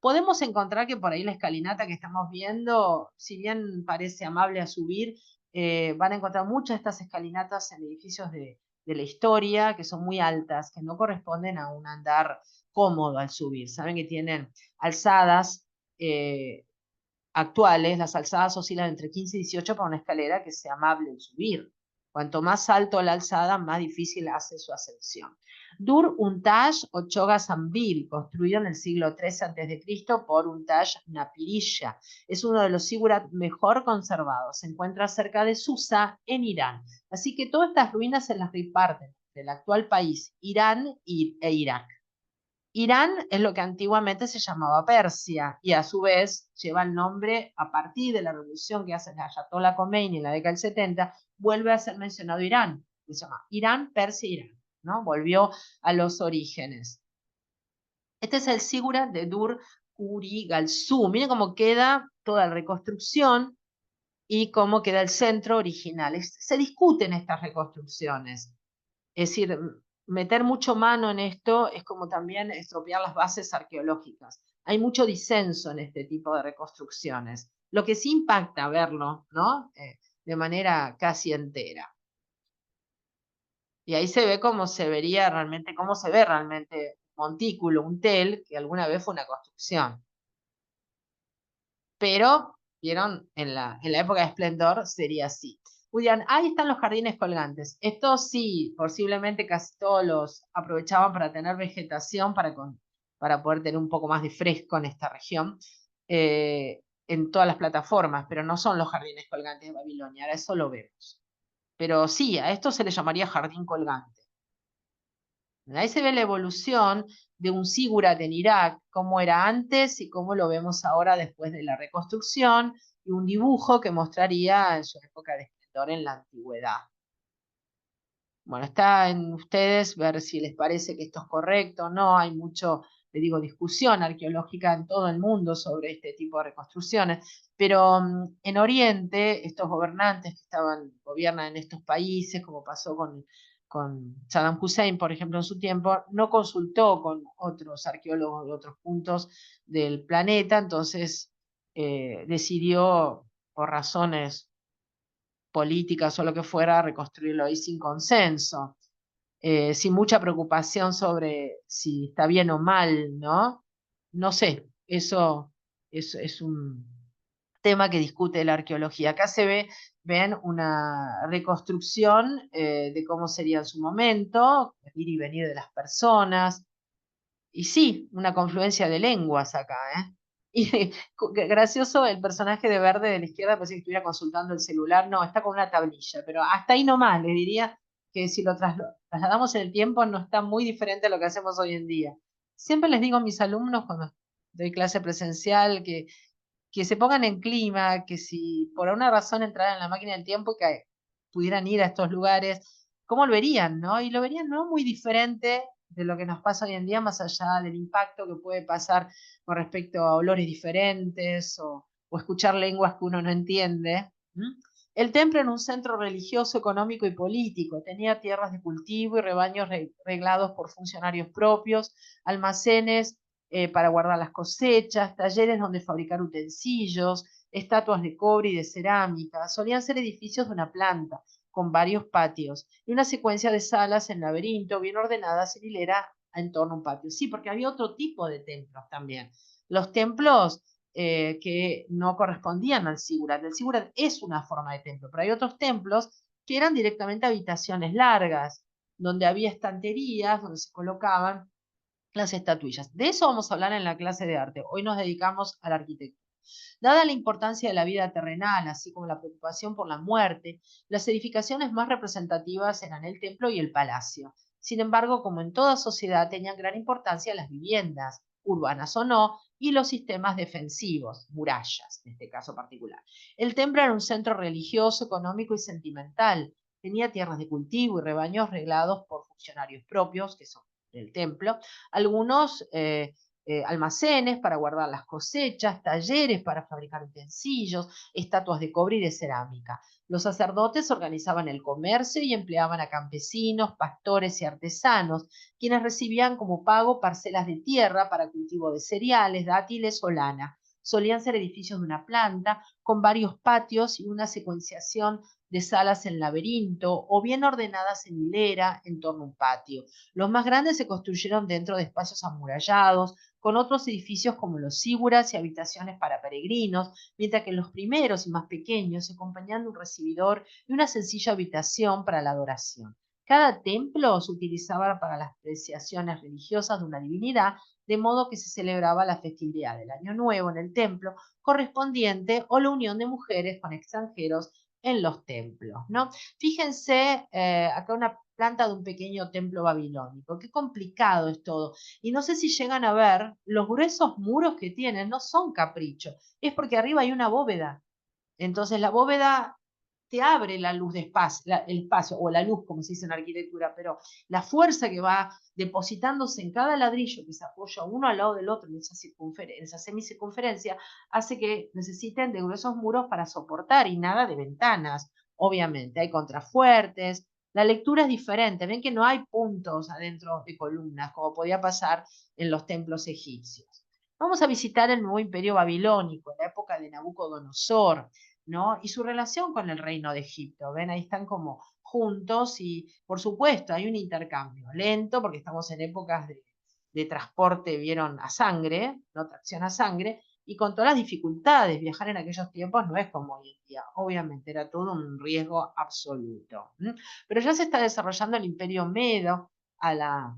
Podemos encontrar que por ahí la escalinata que estamos viendo, si bien parece amable a subir, van a encontrar muchas de estas escalinatas en edificios de la historia que son muy altas, que no corresponden a un andar cómodo al subir. Saben que tienen alzadas actuales, las alzadas oscilan entre 15 y 18 para una escalera que sea amable en subir. Cuanto más alto la alzada, más difícil hace su ascensión. Dur Untaj o Chogasambil, construido en el siglo III a.C. por Untaj Napirilla, es uno de los sigurat mejor conservados. Se encuentra cerca de Susa, en Irán. Así que todas estas ruinas se las reparten del actual país Irán e Irak. Irán es lo que antiguamente se llamaba Persia y a su vez lleva el nombre a partir de la revolución que hace el Ayatollah Khomeini en la década del 70, vuelve a ser mencionado Irán, se llama Irán, Persia, Irán, ¿no? Volvió a los orígenes. Este es el Sigurat de Dur Uri Galsu. Miren cómo queda toda la reconstrucción y cómo queda el centro original. Se discuten estas reconstrucciones. Es decir, meter mucho mano en esto es como también estropear las bases arqueológicas. Hay mucho disenso en este tipo de reconstrucciones, lo que sí impacta verlo, ¿no? De manera casi entera. Y ahí se ve cómo se vería realmente, cómo se ve realmente un montículo, un tel, que alguna vez fue una construcción. Pero, vieron, en la época de esplendor sería así. Julián, ahí están los jardines colgantes. Estos sí, posiblemente casi todos los aprovechaban para tener vegetación, para poder tener un poco más de fresco en esta región, en todas las plataformas, pero no son los jardines colgantes de Babilonia, ahora eso lo vemos. Pero sí, a esto se le llamaría jardín colgante. Ahí se ve la evolución de un sigurat en Irak, cómo era antes y cómo lo vemos ahora después de la reconstrucción, y un dibujo que mostraría en su época de esplendor en la antigüedad. Bueno, está en ustedes ver si les parece que esto es correcto o no. Hay mucho, le digo, discusión arqueológica en todo el mundo sobre este tipo de reconstrucciones, pero en Oriente, estos gobernantes que gobiernan en estos países, como pasó con Saddam Hussein, por ejemplo, en su tiempo, no consultó con otros arqueólogos de otros puntos del planeta, entonces decidió, por razones políticas o lo que fuera, reconstruirlo ahí sin consenso, sin mucha preocupación sobre si está bien o mal, ¿no? No sé, eso es un tema que discute la arqueología. Acá ven una reconstrucción de cómo sería en su momento, el ir y venir de las personas, Y sí, una confluencia de lenguas acá, ¿eh? Y gracioso el personaje de verde de la izquierda, parece que estuviera consultando el celular. No, está con una tablilla, pero hasta ahí nomás, le diría que si lo trasladamos en el tiempo no está muy diferente a lo que hacemos hoy en día. Siempre les digo a mis alumnos cuando doy clase presencial que se pongan en clima, que si por alguna razón entraran en la máquina del tiempo, que pudieran ir a estos lugares, ¿cómo lo verían, no? Y lo verían no muy diferente de lo que nos pasa hoy en día, más allá del impacto que puede pasar con respecto a olores diferentes o escuchar lenguas que uno no entiende. ¿M? El templo era un centro religioso, económico y político. Tenía tierras de cultivo y rebaños reglados por funcionarios propios, almacenes para guardar las cosechas, talleres donde fabricar utensilios, estatuas de cobre y de cerámica. Solían ser edificios de una planta, con varios patios, y una secuencia de salas en laberinto, bien ordenadas en hilera en torno a un patio. Sí, porque había otro tipo de templos también. Los templos que no correspondían al Sigurat. El Sigurat es una forma de templo, pero hay otros templos que eran directamente habitaciones largas, donde había estanterías, donde se colocaban las estatuillas. De eso vamos a hablar en la clase de arte. Hoy nos dedicamos a la arquitectura. Dada la importancia de la vida terrenal, así como la preocupación por la muerte, las edificaciones más representativas eran el templo y el palacio. Sin embargo, como en toda sociedad, tenían gran importancia las viviendas, urbanas o no, y los sistemas defensivos, murallas, en este caso particular. El templo era un centro religioso, económico y sentimental. Tenía tierras de cultivo y rebaños reglados por funcionarios propios, que son del templo, algunos almacenes para guardar las cosechas, talleres para fabricar utensilios, estatuas de cobre y de cerámica. Los sacerdotes organizaban el comercio y empleaban a campesinos, pastores y artesanos, quienes recibían como pago parcelas de tierra para cultivo de cereales, dátiles o lana. Solían ser edificios de una planta, con varios patios y una secuenciación de salas en laberinto o bien ordenadas en hilera en torno a un patio. Los más grandes se construyeron dentro de espacios amurallados, con otros edificios como los síguras y habitaciones para peregrinos, mientras que los primeros y más pequeños se acompañaban de un recibidor y una sencilla habitación para la adoración. Cada templo se utilizaba para las apreciaciones religiosas de una divinidad, de modo que se celebraba la festividad del Año Nuevo en el templo correspondiente o la unión de mujeres con extranjeros en los templos, ¿no? Fíjense acá una planta de un pequeño templo babilónico. Qué complicado es todo. Y no sé si llegan a ver, los gruesos muros que tienen no son capricho, es porque arriba hay una bóveda. Entonces la bóveda te abre la luz de espacio, el espacio, o la luz, como se dice en arquitectura, pero la fuerza que va depositándose en cada ladrillo que se apoya uno al lado del otro en esa semicircunferencia, hace que necesiten de gruesos muros para soportar y nada de ventanas. Obviamente, hay contrafuertes, la lectura es diferente, ven que no hay puntos adentro de columnas, como podía pasar en los templos egipcios. Vamos a visitar el nuevo imperio babilónico, en la época de Nabucodonosor, ¿no? Y su relación con el reino de Egipto. ¿Ven? Ahí están como juntos y, por supuesto, hay un intercambio lento porque estamos en épocas de transporte, vieron, a sangre, no tracción a sangre, y con todas las dificultades. Viajar en aquellos tiempos no es como hoy en día. Obviamente era todo un riesgo absoluto. Pero ya se está desarrollando el imperio Medo a la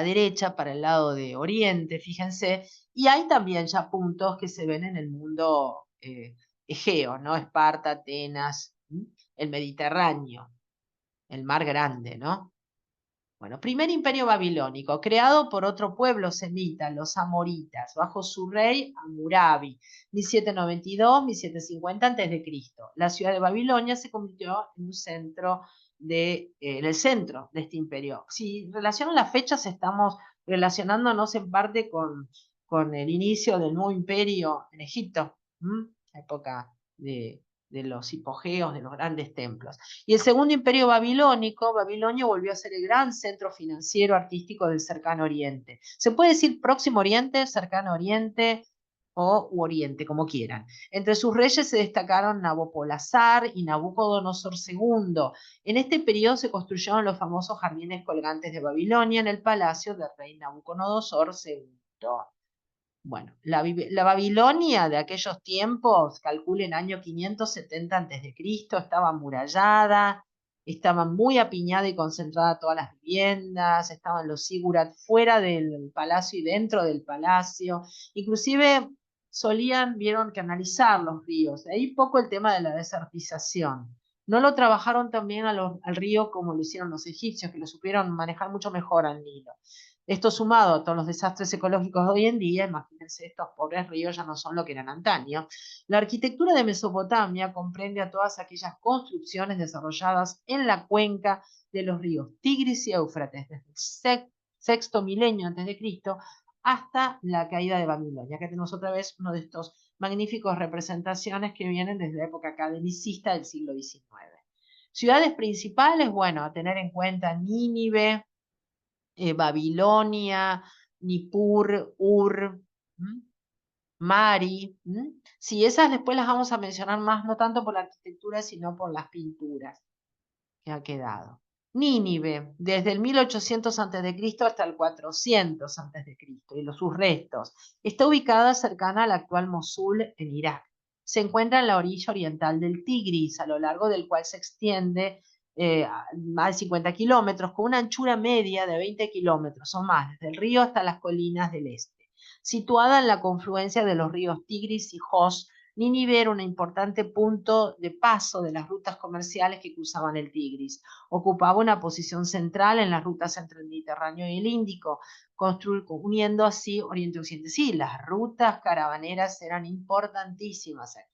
derecha, para el lado de Oriente, fíjense, y hay también ya puntos que se ven en el mundo Egeo, ¿no? Esparta, Atenas, el Mediterráneo, el Mar Grande, ¿no? Bueno, primer imperio babilónico, creado por otro pueblo semita, los amoritas, bajo su rey Hammurabi, 1792-1750 a.C. La ciudad de Babilonia se convirtió en un centro en el centro de este imperio. Si relacionan las fechas, estamos relacionándonos en parte con el inicio del nuevo imperio en Egipto, la época de los hipogeos, de los grandes templos. Y el segundo imperio babilónico, Babilonia volvió a ser el gran centro financiero artístico del cercano Oriente. Se puede decir Próximo Oriente, cercano Oriente o Oriente, como quieran. Entre sus reyes se destacaron Nabopolassar y Nabucodonosor II. En este periodo se construyeron los famosos jardines colgantes de Babilonia en el palacio del rey Nabucodonosor II. Bueno, la Babilonia de aquellos tiempos, calculen año 570 a.C., estaba amurallada, estaba muy apiñada y concentrada todas las viviendas, estaban los zigurat fuera del palacio y dentro del palacio, inclusive vieron canalizar los ríos, de ahí poco el tema de la desertización. No lo trabajaron también al río como lo hicieron los egipcios, que lo supieron manejar mucho mejor al Nilo. Esto sumado a todos los desastres ecológicos de hoy en día, imagínense, estos pobres ríos ya no son lo que eran antaño. La arquitectura de Mesopotamia comprende a todas aquellas construcciones desarrolladas en la cuenca de los ríos Tigris y Éufrates, desde el sexto milenio antes de Cristo hasta la caída de Babilonia. Acá tenemos otra vez uno de estos magníficos representaciones que vienen desde la época academicista del siglo XIX. Ciudades principales, bueno, a tener en cuenta Nínive, Babilonia, Nippur, Ur, Mari. Sí, esas después las vamos a mencionar más, no tanto por la arquitectura, sino por las pinturas que ha quedado. Nínive, desde el 1800 a.C. hasta el 400 a.C. y sus restos. Está ubicada cercana al actual Mosul, en Irak. Se encuentra en la orilla oriental del Tigris, a lo largo del cual se extiende más de 50 kilómetros, con una anchura media de 20 kilómetros o más, desde el río hasta las colinas del este. Situada en la confluencia de los ríos Tigris y Jos, Nínive era un importante punto de paso de las rutas comerciales que cruzaban el Tigris. Ocupaba una posición central en las rutas entre el Mediterráneo y el Índico, uniendo así Oriente y Occidente. Sí, las rutas caravaneras eran importantísimas aquí.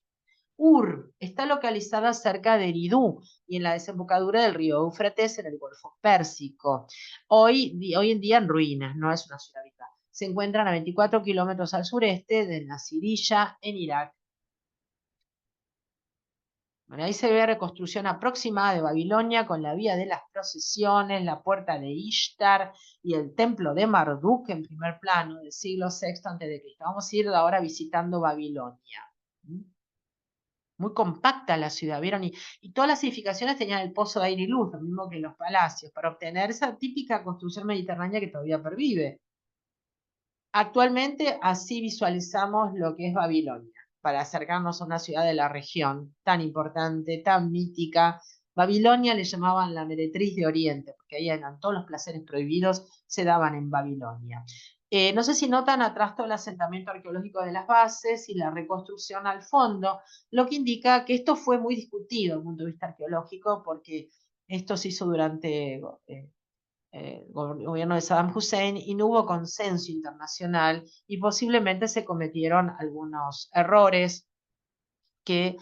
Ur está localizada cerca de Eridú y en la desembocadura del río Éufrates en el Golfo Pérsico. Hoy en día en ruinas, no es una ciudad habitada. Se encuentran a 24 kilómetros al sureste de Nasiriyah, en Irak. Bueno, ahí se ve reconstrucción aproximada de Babilonia con la vía de las procesiones, la puerta de Ishtar y el templo de Marduk en primer plano del siglo VI a.C. Vamos a ir ahora visitando Babilonia. Muy compacta la ciudad, ¿vieron? Y todas las edificaciones tenían el pozo de aire y luz, lo mismo que los palacios, para obtener esa típica construcción mediterránea que todavía pervive. Actualmente así visualizamos lo que es Babilonia, para acercarnos a una ciudad de la región tan importante, tan mítica. Babilonia le llamaban la meretriz de Oriente, porque ahí eran todos los placeres prohibidos, se daban en Babilonia. No sé si notan atrás todo el asentamiento arqueológico de las bases y la reconstrucción al fondo, lo que indica que esto fue muy discutido desde el punto de vista arqueológico, porque esto se hizo durante gobierno de Saddam Hussein y no hubo consenso internacional y posiblemente se cometieron algunos errores que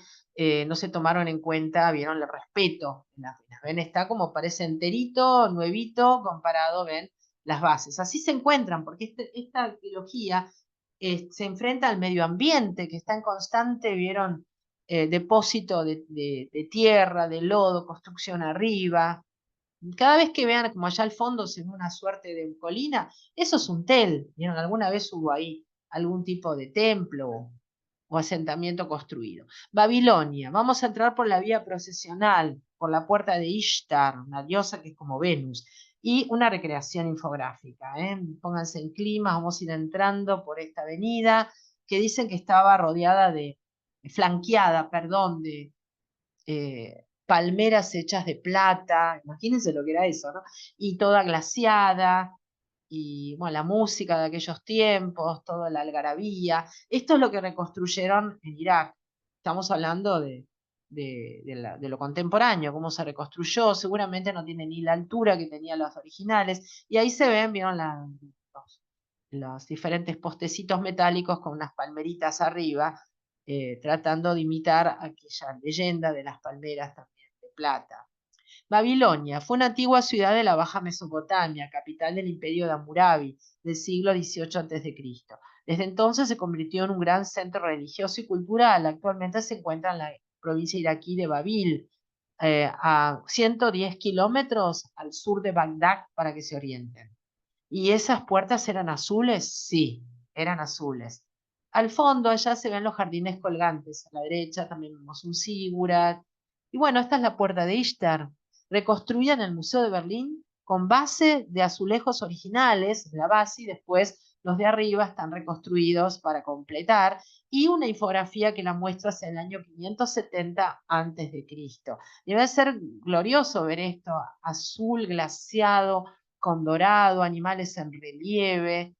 no se tomaron en cuenta, vieron el respeto en las ruinas. Ven, está como parece enterito, nuevito, comparado, ven, las bases. Así se encuentran, porque esta arqueología se enfrenta al medio ambiente, que está en constante, vieron, depósito de tierra, de lodo, construcción arriba. Cada vez que vean como allá al fondo se ve una suerte de colina, eso es un tel. ¿Vieron? Alguna vez hubo ahí algún tipo de templo o asentamiento construido. Babilonia, vamos a entrar por la vía procesional, por la puerta de Ishtar, una diosa que es como Venus, y una recreación infográfica. Pónganse en clima, vamos a ir entrando por esta avenida que dicen que estaba rodeada flanqueada, perdón, de palmeras hechas de plata, imagínense lo que era eso, ¿no? Y toda glaciada, y bueno, la música de aquellos tiempos, toda la algarabía. Esto es lo que reconstruyeron en Irak. Estamos hablando de lo contemporáneo, cómo se reconstruyó, seguramente no tiene ni la altura que tenían los originales, y ahí se ven, vieron los diferentes postecitos metálicos con unas palmeritas arriba, tratando de imitar aquella leyenda de las palmeras también de plata. Babilonia fue una antigua ciudad de la Baja Mesopotamia, capital del imperio de Hammurabi del siglo XVIII a.C. Desde entonces se convirtió en un gran centro religioso y cultural. Actualmente se encuentra en la provincia iraquí de Babil, a 110 kilómetros al sur de Bagdad, para que se orienten. ¿Y esas puertas eran azules? Sí, eran azules. Al fondo, allá se ven los jardines colgantes. A la derecha también vemos un sigurat. Y bueno, esta es la puerta de Ishtar, reconstruida en el Museo de Berlín con base de azulejos originales, la base, y después los de arriba están reconstruidos para completar, y una infografía que la muestra hacia el año 570 antes de Cristo. Debe ser glorioso ver esto, azul, glaciado, con dorado, animales en relieve.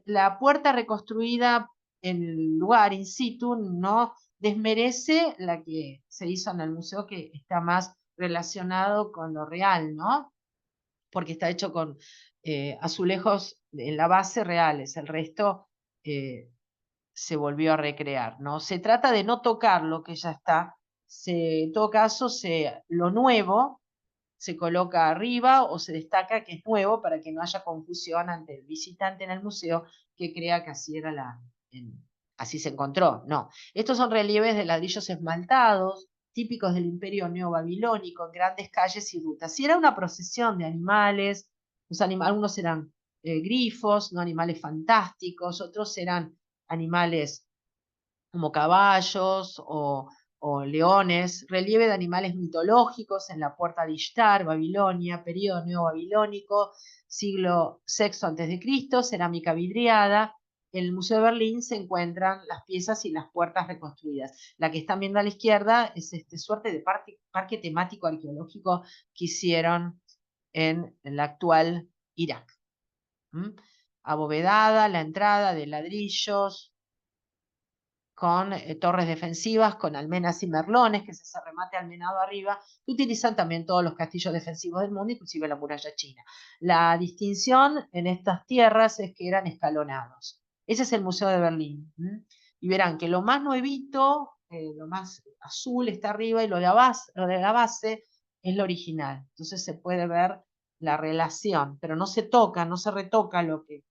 La puerta reconstruida en el lugar in situ no desmerece la que se hizo en el museo, que está más relacionado con lo real, ¿no? Porque está hecho con azulejos en la base reales, el resto se volvió a recrear, ¿no? Se trata de no tocar lo que ya está, en todo caso, lo nuevo se coloca arriba o se destaca que es nuevo para que no haya confusión ante el visitante en el museo que crea que así era así se encontró. No, estos son relieves de ladrillos esmaltados, típicos del imperio neobabilónico, en grandes calles y rutas. Si era una procesión de animales, algunos eran grifos, no, animales fantásticos, otros eran animales como caballos o leones, relieve de animales mitológicos en la puerta de Ishtar, Babilonia, periodo neobabilónico, siglo VI a.C., cerámica vidriada. En el Museo de Berlín se encuentran las piezas y las puertas reconstruidas. La que están viendo a la izquierda es suerte de parque temático arqueológico que hicieron en el actual Irak. Abovedada, la entrada de ladrillos, con torres defensivas, con almenas y merlones, que es ese remate almenado arriba, que utilizan también todos los castillos defensivos del mundo, inclusive la muralla china. La distinción en estas tierras es que eran escalonados. Ese es el Museo de Berlín. Y verán que lo más nuevito, lo más azul está arriba, y lo de la base es lo original. Entonces se puede ver la relación, pero no se toca, no se retoca lo que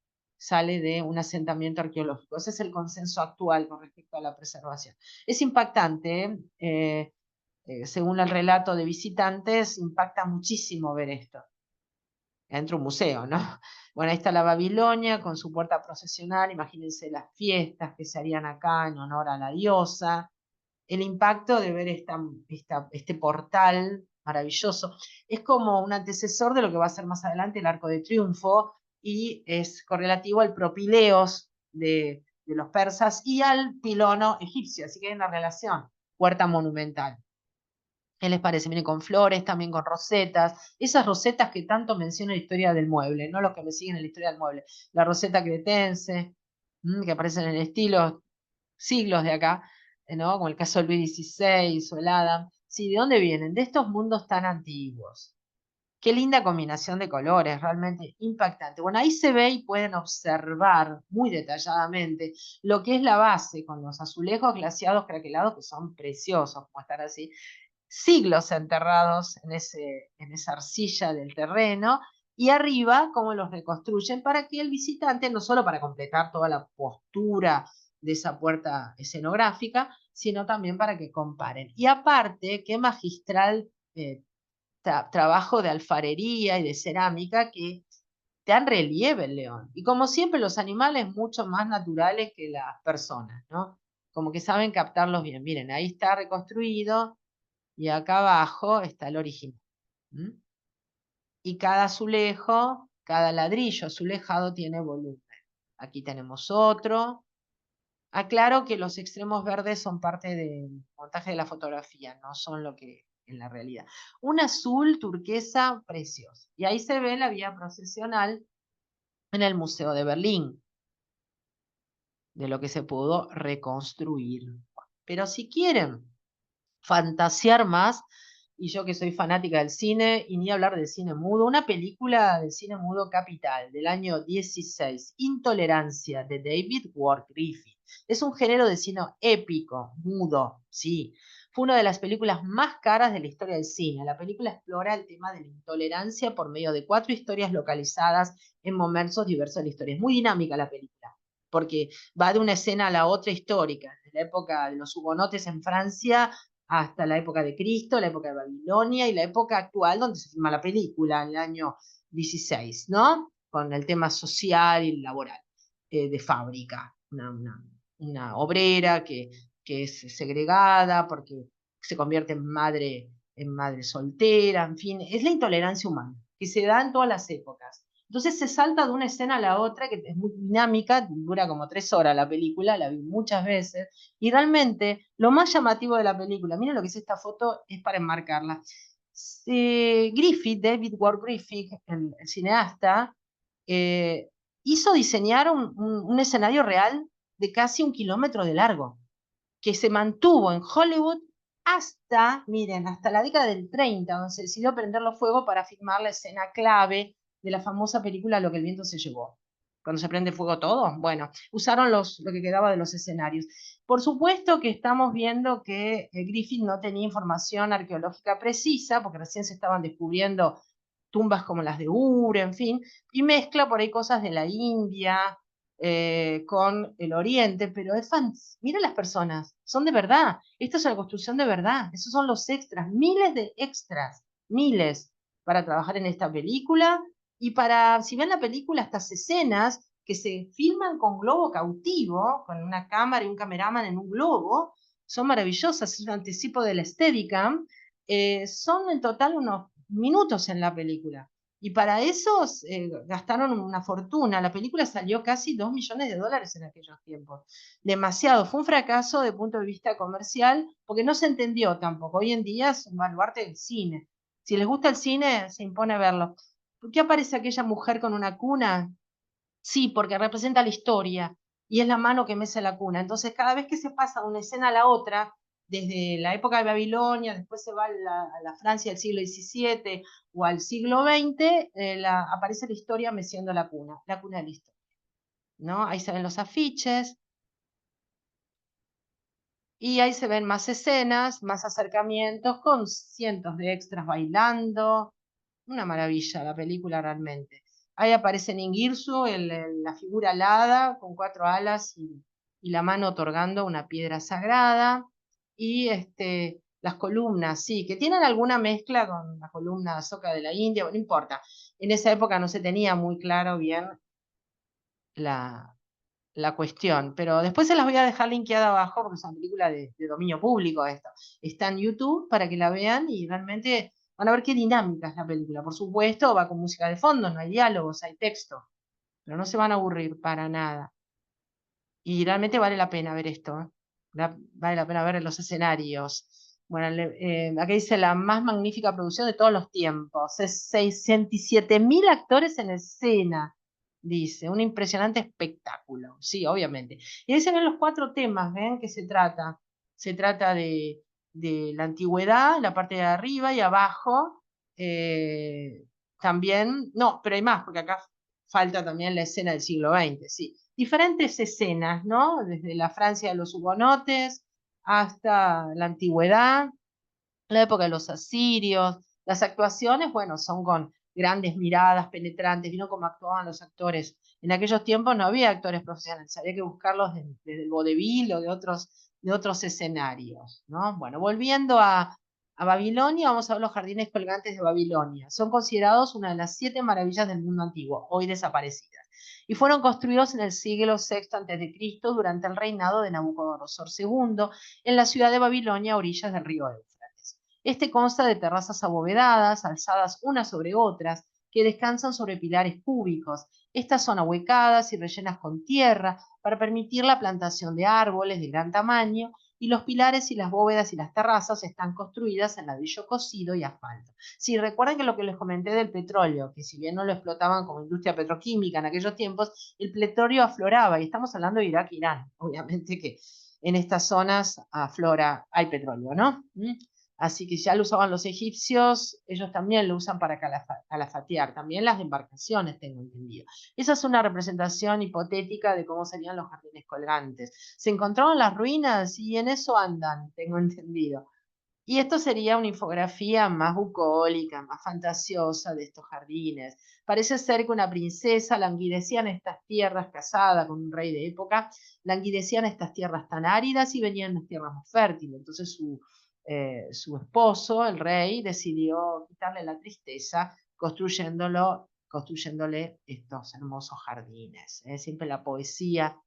sale de un asentamiento arqueológico. Ese es el consenso actual con respecto a la preservación. Es impactante, según el relato de visitantes, impacta muchísimo ver esto dentro de un museo, ¿no? Bueno, ahí está la Babilonia con su puerta procesional, imagínense las fiestas que se harían acá en honor a la diosa, el impacto de ver este portal maravilloso. Es como un antecesor de lo que va a ser más adelante el Arco de Triunfo, y es correlativo al propileos de los persas y al pilono egipcio, así que hay una relación, puerta monumental. ¿Qué les parece? Miren, con flores, también con rosetas, esas rosetas que tanto menciona la historia del mueble, no los que me siguen en la historia del mueble, la roseta cretense, que aparecen en el estilo siglos de acá, ¿no? Como el caso de Luis XVI o el Adam. Sí, ¿de dónde vienen? De estos mundos tan antiguos. Qué linda combinación de colores, realmente impactante. Bueno, ahí se ve y pueden observar muy detalladamente lo que es la base, con los azulejos glaciados craquelados, que son preciosos, como estar así, siglos enterrados en esa arcilla del terreno, y arriba cómo los reconstruyen para que el visitante, no solo para completar toda la postura de esa puerta escenográfica, sino también para que comparen. Y aparte, qué magistral trabajo de alfarería y de cerámica que te dan relieve el león. Y como siempre, los animales mucho más naturales que las personas, ¿no? Como que saben captarlos bien. Miren, ahí está reconstruido y acá abajo está el original. Y cada azulejo, cada ladrillo azulejado tiene volumen. Aquí tenemos otro. Aclaro que los extremos verdes son parte del montaje de la fotografía, no son lo que en la realidad. Un azul turquesa precioso. Y ahí se ve la vía procesional en el Museo de Berlín, de lo que se pudo reconstruir. Pero si quieren fantasear más, y yo que soy fanática del cine, y ni hablar del cine mudo, una película del cine mudo capital del año 16, Intolerancia, de David Ward Griffith. Es un género de cine épico, mudo, sí. Fue una de las películas más caras de la historia del cine. La película explora el tema de la intolerancia por medio de 4 historias localizadas en momentos diversos de la historia. Es muy dinámica la película, porque va de una escena a la otra histórica, de la época de los hugonotes en Francia hasta la época de Cristo, la época de Babilonia y la época actual donde se filma la película, en el año 16, ¿no? Con el tema social y laboral, de fábrica. Una obrera que es segregada porque se convierte en madre soltera, en fin, es la intolerancia humana, que se da en todas las épocas. Entonces se salta de una escena a la otra, que es muy dinámica, dura como 3 horas la película, la vi muchas veces, y realmente lo más llamativo de la película, miren lo que es esta foto, es para enmarcarla. Griffith, David Ward Griffith, el cineasta, eh, hizo diseñar un escenario real de casi 1 kilómetro de largo, que se mantuvo en Hollywood hasta, miren, hasta la década del 30, donde se decidió prenderlo fuego para filmar la escena clave de la famosa película Lo que el viento se llevó. Cuando se prende fuego todo, bueno, usaron lo que quedaba de los escenarios. Por supuesto que estamos viendo que Griffith no tenía información arqueológica precisa, porque recién se estaban descubriendo tumbas como las de Ur, en fin, y mezcla por ahí cosas de la India, con el Oriente, pero es mira las personas, son de verdad, esto es una construcción de verdad, esos son los extras, miles de extras, miles, para trabajar en esta película, y para, si ven la película, estas escenas que se filman con globo cautivo, con una cámara y un cameraman en un globo, son maravillosas, es un anticipo de la Steadicam, son en total unos minutos en la película. Y para eso gastaron una fortuna. La película salió casi 2 millones de dólares en aquellos tiempos. Demasiado. Fue un fracaso de punto de vista comercial porque no se entendió tampoco. Hoy en día es un baluarte del cine. Si les gusta el cine, se impone verlo. ¿Por qué aparece aquella mujer con una cuna? Sí, porque representa la historia y es la mano que mece la cuna. Entonces, cada vez que se pasa de una escena a la otra, desde la época de Babilonia, después se va a la Francia del siglo XVII o al siglo XX, aparece la historia meciendo la cuna de la historia, ¿no? Ahí se ven los afiches y ahí se ven más escenas, más acercamientos con cientos de extras bailando. Una maravilla la película realmente. Ahí aparece Ningirsu, la figura alada con 4 alas y la mano otorgando una piedra sagrada. Y las columnas, sí, que tienen alguna mezcla con la columna Soka de la India, bueno, no importa. En esa época no se tenía muy claro bien la, la cuestión, pero después se las voy a dejar linkeada abajo porque es una película de dominio público esto. Está en YouTube para que la vean y realmente van a ver qué dinámica es la película. Por supuesto, va con música de fondo, no hay diálogos, hay texto, pero no se van a aburrir para nada. Y realmente vale la pena ver esto, ¿eh? Vale la pena ver los escenarios. Bueno, acá dice la más magnífica producción de todos los tiempos. Es 67.000 actores en escena, dice. Un impresionante espectáculo. Sí, obviamente. Y ahí se ven los 4 temas, ¿ven? Que se trata. Se trata de la antigüedad, la parte de arriba y abajo. También, no, pero hay más, porque acá falta también la escena del siglo XX, sí. Diferentes escenas, ¿no? Desde la Francia de los hugonotes hasta la antigüedad, la época de los asirios. Las actuaciones, bueno, son con grandes miradas penetrantes, vino cómo actuaban los actores. En aquellos tiempos no había actores profesionales, había que buscarlos desde el vodevil o de otros escenarios, ¿no? Bueno, volviendo a Babilonia, vamos a ver los jardines colgantes de Babilonia. Son considerados una de las 7 maravillas del mundo antiguo, hoy desaparecidas, y fueron construidos en el siglo VI a.C. durante el reinado de Nabucodonosor II en la ciudad de Babilonia a orillas del río Éufrates. Este consta de terrazas abovedadas, alzadas unas sobre otras, que descansan sobre pilares cúbicos. Estas son ahuecadas y rellenas con tierra para permitir la plantación de árboles de gran tamaño, y los pilares y las bóvedas y las terrazas están construidas en ladrillo cocido y asfalto. Sí, recuerden que lo que les comenté del petróleo, que si bien no lo explotaban como industria petroquímica en aquellos tiempos, el petróleo afloraba, y estamos hablando de Irak e Irán, obviamente que en estas zonas aflora, hay petróleo, ¿no? Así que ya lo usaban los egipcios, ellos también lo usan para calafatear, también las embarcaciones, tengo entendido. Esa es una representación hipotética de cómo serían los jardines colgantes. Se encontraron las ruinas y en eso andan, tengo entendido. Y esto sería una infografía más bucólica, más fantasiosa de estos jardines. Parece ser que una princesa languidecía en estas tierras, casada con un rey de época, languidecía en estas tierras tan áridas y venía en las tierras más fértiles. Entonces su esposo, el rey, decidió quitarle la tristeza construyéndole estos hermosos jardines. Siempre la poesía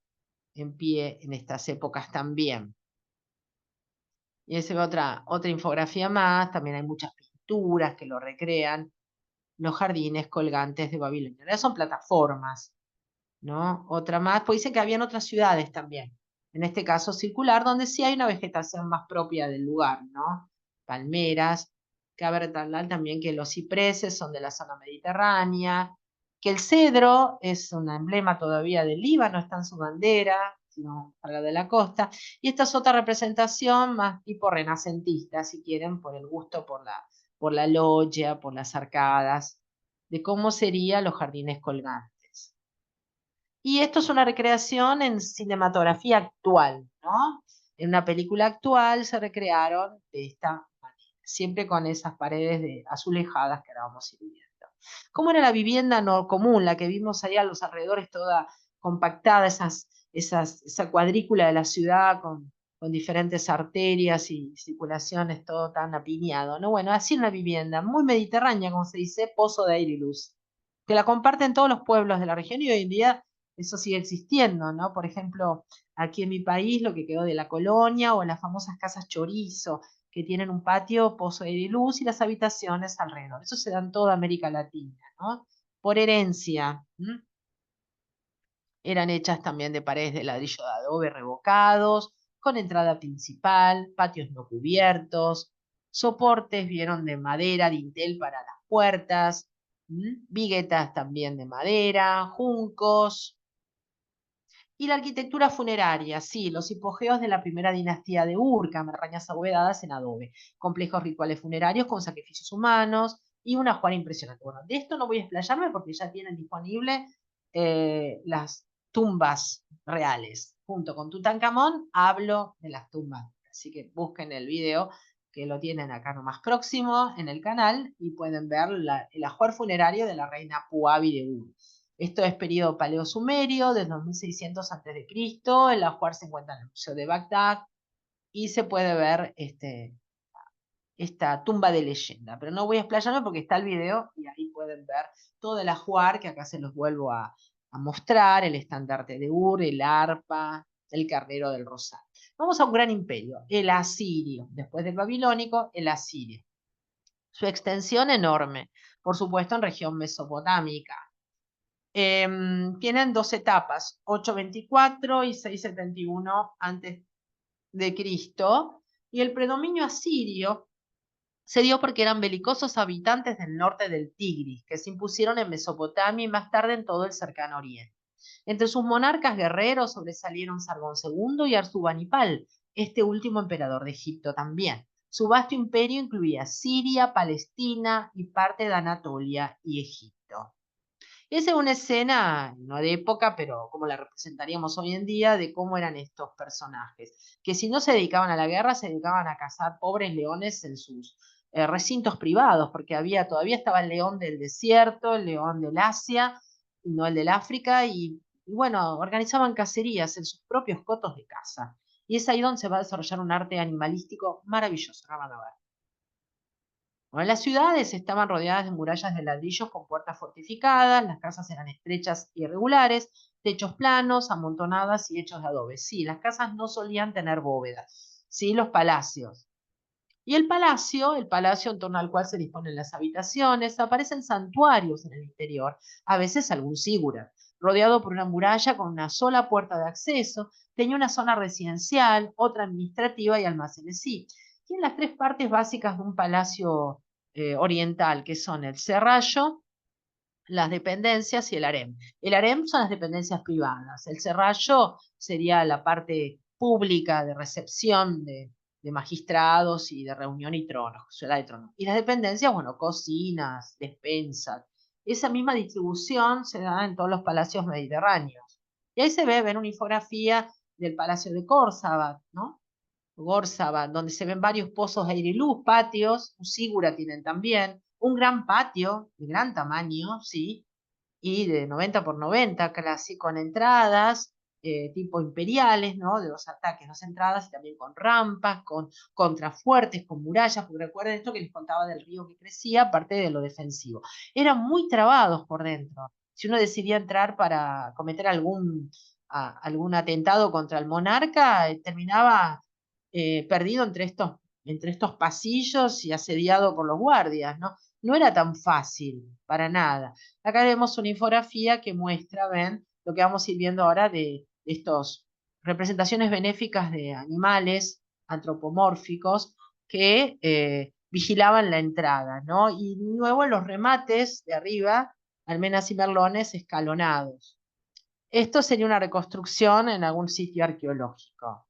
en pie en estas épocas también. Y ahí se ve otra infografía más, también hay muchas pinturas que lo recrean. los jardines colgantes de Babilonia. En realidad son plataformas, ¿no? Otra más, pues dicen que habían otras ciudades también, en este caso circular, donde sí hay una vegetación más propia del lugar, ¿no? Palmeras, cabe recordar también que los cipreses son de la zona mediterránea, que el cedro es un emblema todavía del Líbano, está en su bandera, sino para la de la costa, y esta es otra representación más tipo renacentista, si quieren, por el gusto por la loggia, por las arcadas, de cómo serían los jardines colgantes. Y esto es una recreación en cinematografía actual, ¿no? En una película actual se recrearon de esta manera, siempre con esas paredes de azulejadas que ahora vamos a ir viendo. ¿Cómo era la vivienda no común, la que vimos allá a los alrededores, toda compactada, esa cuadrícula de la ciudad con diferentes arterias y circulaciones, todo tan apiñado, ¿no? Bueno, así una vivienda muy mediterránea, como se dice, pozo de aire y luz, que la comparten todos los pueblos de la región y hoy en día eso sigue existiendo, ¿no? Por ejemplo, aquí en mi país, lo que quedó de la colonia o las famosas casas chorizo, que tienen un patio, pozo de luz y las habitaciones alrededor. Eso se da en toda América Latina, ¿no? Por herencia. Eran hechas también de paredes de ladrillo de adobe revocados, con entrada principal, patios no cubiertos, soportes vieron de madera, dintel para las puertas, viguetas también de madera, juncos, y la arquitectura funeraria, sí, los hipogeos de la primera dinastía de Ur, camarrañas abovedadas en adobe, complejos rituales funerarios con sacrificios humanos y una ajuar impresionante. Bueno, de esto no voy a explayarme porque ya tienen disponible las tumbas reales. Junto con Tutankamón hablo de las tumbas, así que busquen el video que lo tienen acá nomás próximo en el canal y pueden ver el ajuar funerario de la reina Puabi de Ur. Esto es periodo paleo-sumerio, del 2600 a.C. El ajuar se encuentra en el Museo de Bagdad y se puede ver esta tumba de leyenda. Pero no voy a explayarme porque está el video y ahí pueden ver todo el ajuar, que acá se los vuelvo a mostrar, el estandarte de Ur, el arpa, el carnero del rosal. Vamos a un gran imperio, el asirio. Después del babilónico, el asirio. Su extensión enorme, por supuesto en región mesopotámica. Tienen dos etapas, 824 y 671 antes de Cristo, y el predominio asirio se dio porque eran belicosos habitantes del norte del Tigris, que se impusieron en Mesopotamia y más tarde en todo el cercano oriente. Entre sus monarcas guerreros sobresalieron Sargón II y Arzubanipal, este último emperador de Egipto también. Su vasto imperio incluía Siria, Palestina y parte de Anatolia y Egipto. Esa es una escena, no de época, pero como la representaríamos hoy en día, de cómo eran estos personajes, que si no se dedicaban a la guerra, se dedicaban a cazar pobres leones en sus recintos privados, porque todavía estaba el león del desierto, el león del Asia, y no el del África, y bueno, organizaban cacerías en sus propios cotos de caza. Y es ahí donde se va a desarrollar un arte animalístico maravilloso, ahora van a ver. Bueno, las ciudades estaban rodeadas de murallas de ladrillos con puertas fortificadas, las casas eran estrechas y irregulares, techos planos, amontonadas y hechos de adobe. Sí, las casas no solían tener bóvedas, sí, los palacios. Y el palacio en torno al cual se disponen las habitaciones, aparecen santuarios en el interior, a veces algún sígura, rodeado por una muralla con una sola puerta de acceso, tenía una zona residencial, otra administrativa y almacenes. Sí, tiene las tres partes básicas de un palacio oriental, que son el serrallo, las dependencias y el harem. El harem son las dependencias privadas, el serrallo sería la parte pública de recepción de magistrados y de reunión y tronos, ciudad de tronos. Y las dependencias, bueno, cocinas, despensas. Esa misma distribución se da en todos los palacios mediterráneos. Y ahí ven una infografía del Palacio de Córdoba, ¿no? Górzaba, donde se ven varios pozos de aire y luz, patios, un Sigura tienen también, un gran patio de gran tamaño, ¿sí? Y de 90 por 90, casi con entradas tipo imperiales, ¿no? De los ataques, dos entradas, y también con rampas, con contrafuertes, con murallas, porque recuerden esto que les contaba del río que crecía, aparte de lo defensivo. Eran muy trabados por dentro. Si uno decidía entrar para cometer algún atentado contra el monarca, terminaba perdido entre estos pasillos y asediado por los guardias, ¿no? no era tan fácil, para nada. Acá vemos una infografía que muestra, ven, lo que vamos a ir viendo ahora de estos representaciones benéficas de animales antropomórficos que vigilaban la entrada, ¿no? Y luego en los remates de arriba, almenas y merlones escalonados. Esto sería una reconstrucción en algún sitio arqueológico.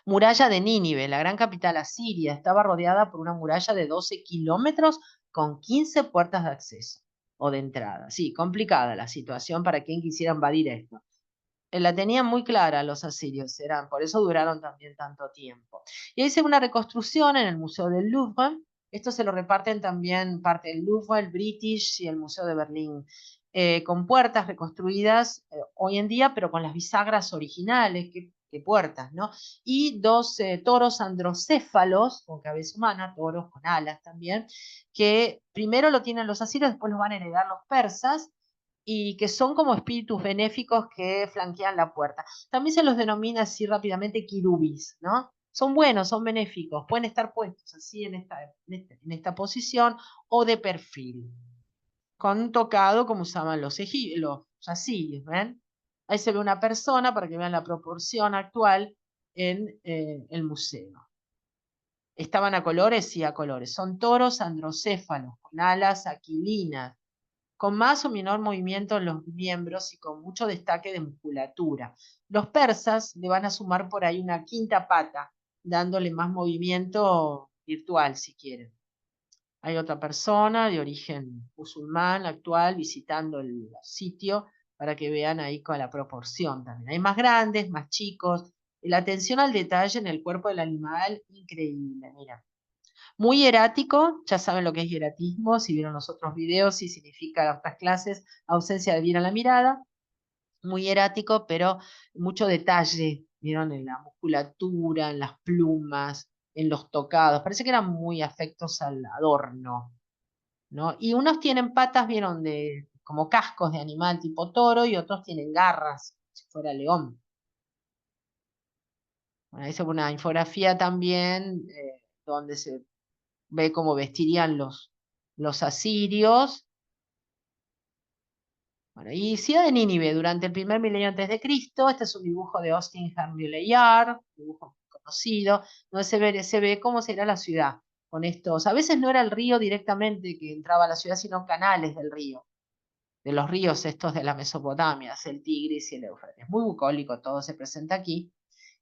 Muralla de Nínive, la gran capital asiria, estaba rodeada por una muralla de 12 kilómetros con 15 puertas de acceso o de entrada. Sí, complicada la situación para quien quisiera invadir esto. La tenían muy clara los asirios, por eso duraron también tanto tiempo. Y hice una reconstrucción en el Museo del Louvre. Esto se lo reparten también parte del Louvre, el British y el Museo de Berlín, con puertas reconstruidas hoy en día, pero con las bisagras originales, que puertas, ¿no? Y dos toros androcéfalos, con cabeza humana, toros con alas también, que primero lo tienen los asirios, después lo van a heredar los persas, y que son como espíritus benéficos que flanquean la puerta. También se los denomina así rápidamente quirubis, ¿no? Son buenos, son benéficos, pueden estar puestos así en esta posición o de perfil, con un tocado como usaban los asirios, ¿ven? Ahí se ve una persona para que vean la proporción actual en el museo. ¿Estaban a colores? Sí, a colores. Son toros androcéfalos, con alas aquilinas, con más o menor movimiento en los miembros y con mucho destaque de musculatura. Los persas le van a sumar por ahí una quinta pata, dándole más movimiento virtual, si quieren. Hay otra persona de origen musulmán actual visitando el sitio para que vean ahí con la proporción también. Hay más grandes, más chicos. La atención al detalle en el cuerpo del animal, increíble, mira. Muy hierático, ya saben lo que es hieratismo, si vieron los otros videos, y significa otras clases, ausencia de bien a la mirada. Muy hierático, pero mucho detalle, vieron en la musculatura, en las plumas, en los tocados. Parece que eran muy afectos al adorno, ¿no? Y unos tienen patas, vieron, como cascos de animal tipo toro, y otros tienen garras, si fuera león. Bueno, ahí se pone una infografía también, donde se ve cómo vestirían los asirios. Bueno, y Ciudad de Nínive, durante el primer milenio antes de Cristo, este es un dibujo de Austin Henry Layard, dibujo conocido, donde se ve cómo será la ciudad con estos. A veces no era el río directamente que entraba a la ciudad, sino canales del río, de los ríos estos de la Mesopotamia, el Tigris y el Éufrates. Muy bucólico todo se presenta aquí.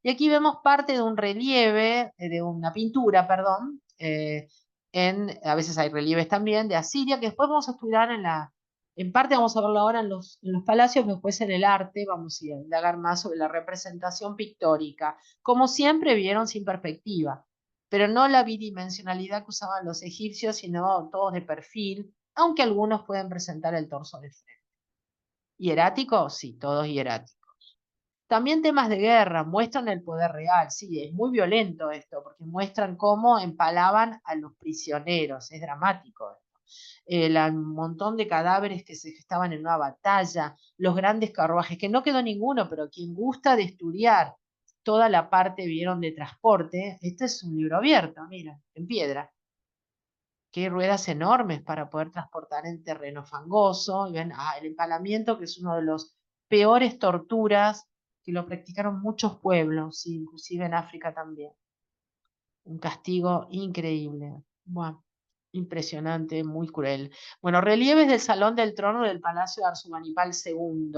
Y aquí vemos parte de un relieve, de una pintura, perdón, a veces hay relieves también, de Asiria, que después vamos a estudiar en parte vamos a verlo ahora en los palacios, pero después en el arte vamos a indagar más sobre la representación pictórica. Como siempre vieron sin perspectiva, pero no la bidimensionalidad que usaban los egipcios, sino todos de perfil, aunque algunos pueden presentar el torso de frente. ¿Hierático? Sí, todos hieráticos. También temas de guerra, muestran el poder real, sí, es muy violento esto, porque muestran cómo empalaban a los prisioneros, es dramático esto. El montón de cadáveres que se estaban en una batalla, los grandes carruajes, que no quedó ninguno, pero quien gusta de estudiar toda la parte, vieron, de transporte, este es un libro abierto, mira, en piedra, que hay ruedas enormes para poder transportar en terreno fangoso, y ven, el empalamiento, que es uno de los peores torturas que lo practicaron muchos pueblos, inclusive en África también. Un castigo increíble. Bueno, impresionante, muy cruel. Bueno, relieves del Salón del Trono del Palacio de Arzubanipal II.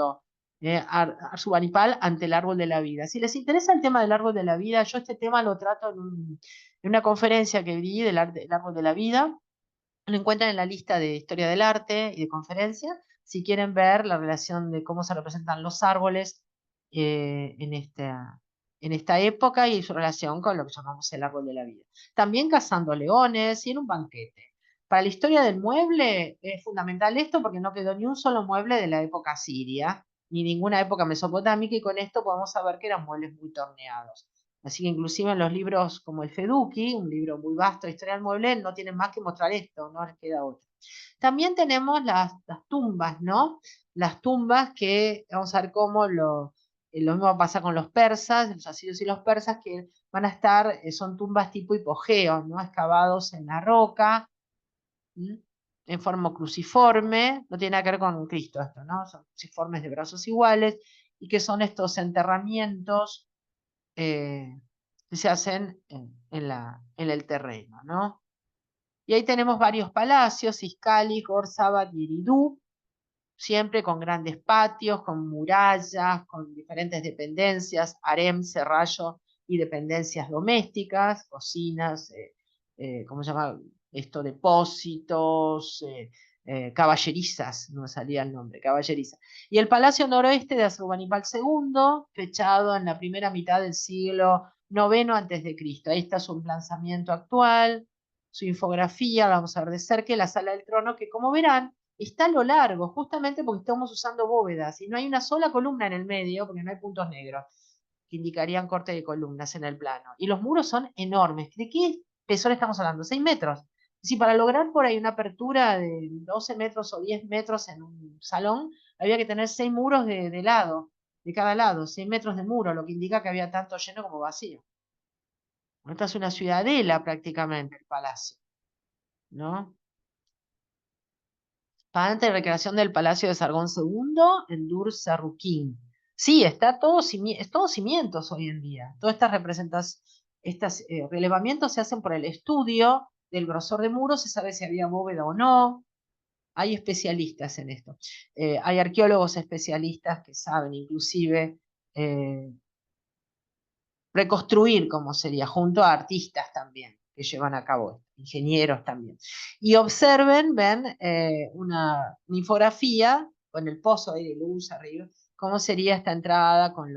Arzubanipal ante el árbol de la vida. Si les interesa el tema del árbol de la vida, yo este tema lo trato en una conferencia que di del árbol de la vida. Lo encuentran en la lista de Historia del Arte y de conferencias, si quieren ver la relación de cómo se representan los árboles en esta época y su relación con lo que llamamos el árbol de la vida. También cazando leones y en un banquete. Para la historia del mueble es fundamental esto porque no quedó ni un solo mueble de la época siria, ni ninguna época mesopotámica, y con esto podemos saber que eran muebles muy torneados. Así que inclusive en los libros como el Feduki, un libro muy vasto de historia del mueble, no tienen más que mostrar esto, no les queda otro. También tenemos las tumbas, ¿no? Las tumbas que vamos a ver cómo lo mismo pasa con los persas, los asirios y los persas, que van a estar, son tumbas tipo hipogeo, ¿no? Excavados en la roca, en forma cruciforme, no tiene nada que ver con Cristo esto, ¿no? Son cruciformes de brazos iguales, y que son estos enterramientos que se hacen en el terreno, ¿no? Y ahí tenemos varios palacios, Iscali, Gorzabat y Eridú, siempre con grandes patios, con murallas, con diferentes dependencias, harem, serrallo y dependencias domésticas, cocinas, ¿cómo se llama esto? Depósitos, caballerizas, no me salía el nombre, caballerizas. Y el Palacio Noroeste de Asurbanipal II, fechado en la primera mitad del siglo IX antes de Cristo. Ahí está su emplazamiento actual, su infografía, la vamos a ver de cerca, y la Sala del Trono, que como verán, está a lo largo, justamente porque estamos usando bóvedas y no hay una sola columna en el medio, porque no hay puntos negros que indicarían corte de columnas en el plano. Y los muros son enormes. ¿De qué espesor estamos hablando? 6 metros. Si para lograr por ahí una apertura de 12 metros o 10 metros en un salón, había que tener 6 muros de lado, de cada lado, 6 metros de muro, lo que indica que había tanto lleno como vacío. Esta es una ciudadela prácticamente, el palacio, ¿no? Parte de recreación del Palacio de Sargón II en Dur Sarruquín. Sí, está todo es todo cimientos hoy en día. Todas estas representaciones, estos relevamientos se hacen por el estudio del grosor de muro, se sabe si había bóveda o no. Hay especialistas en esto. Hay arqueólogos especialistas que saben inclusive eh, reconstruir cómo sería, junto a artistas también que llevan a cabo, ingenieros también. Y observen, ven una infografía con el pozo ahí de luz arriba, cómo sería esta entrada con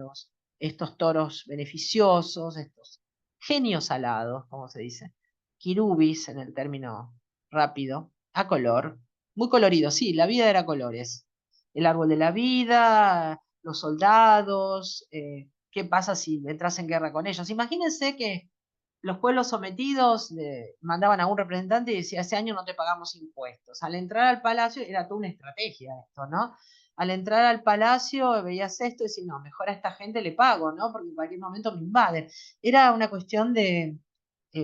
estos toros beneficiosos, estos genios alados, como se dice, quirubis en el término rápido, a color, muy colorido, sí, la vida era colores. El árbol de la vida, los soldados, qué pasa si entras en guerra con ellos. Imagínense que los pueblos sometidos mandaban a un representante y decía, ese año no te pagamos impuestos. Al entrar al palacio, era toda una estrategia esto, ¿no? Al entrar al palacio veías esto y decías, no, mejor a esta gente le pago, ¿no? Porque en cualquier momento me invaden. Era una cuestión de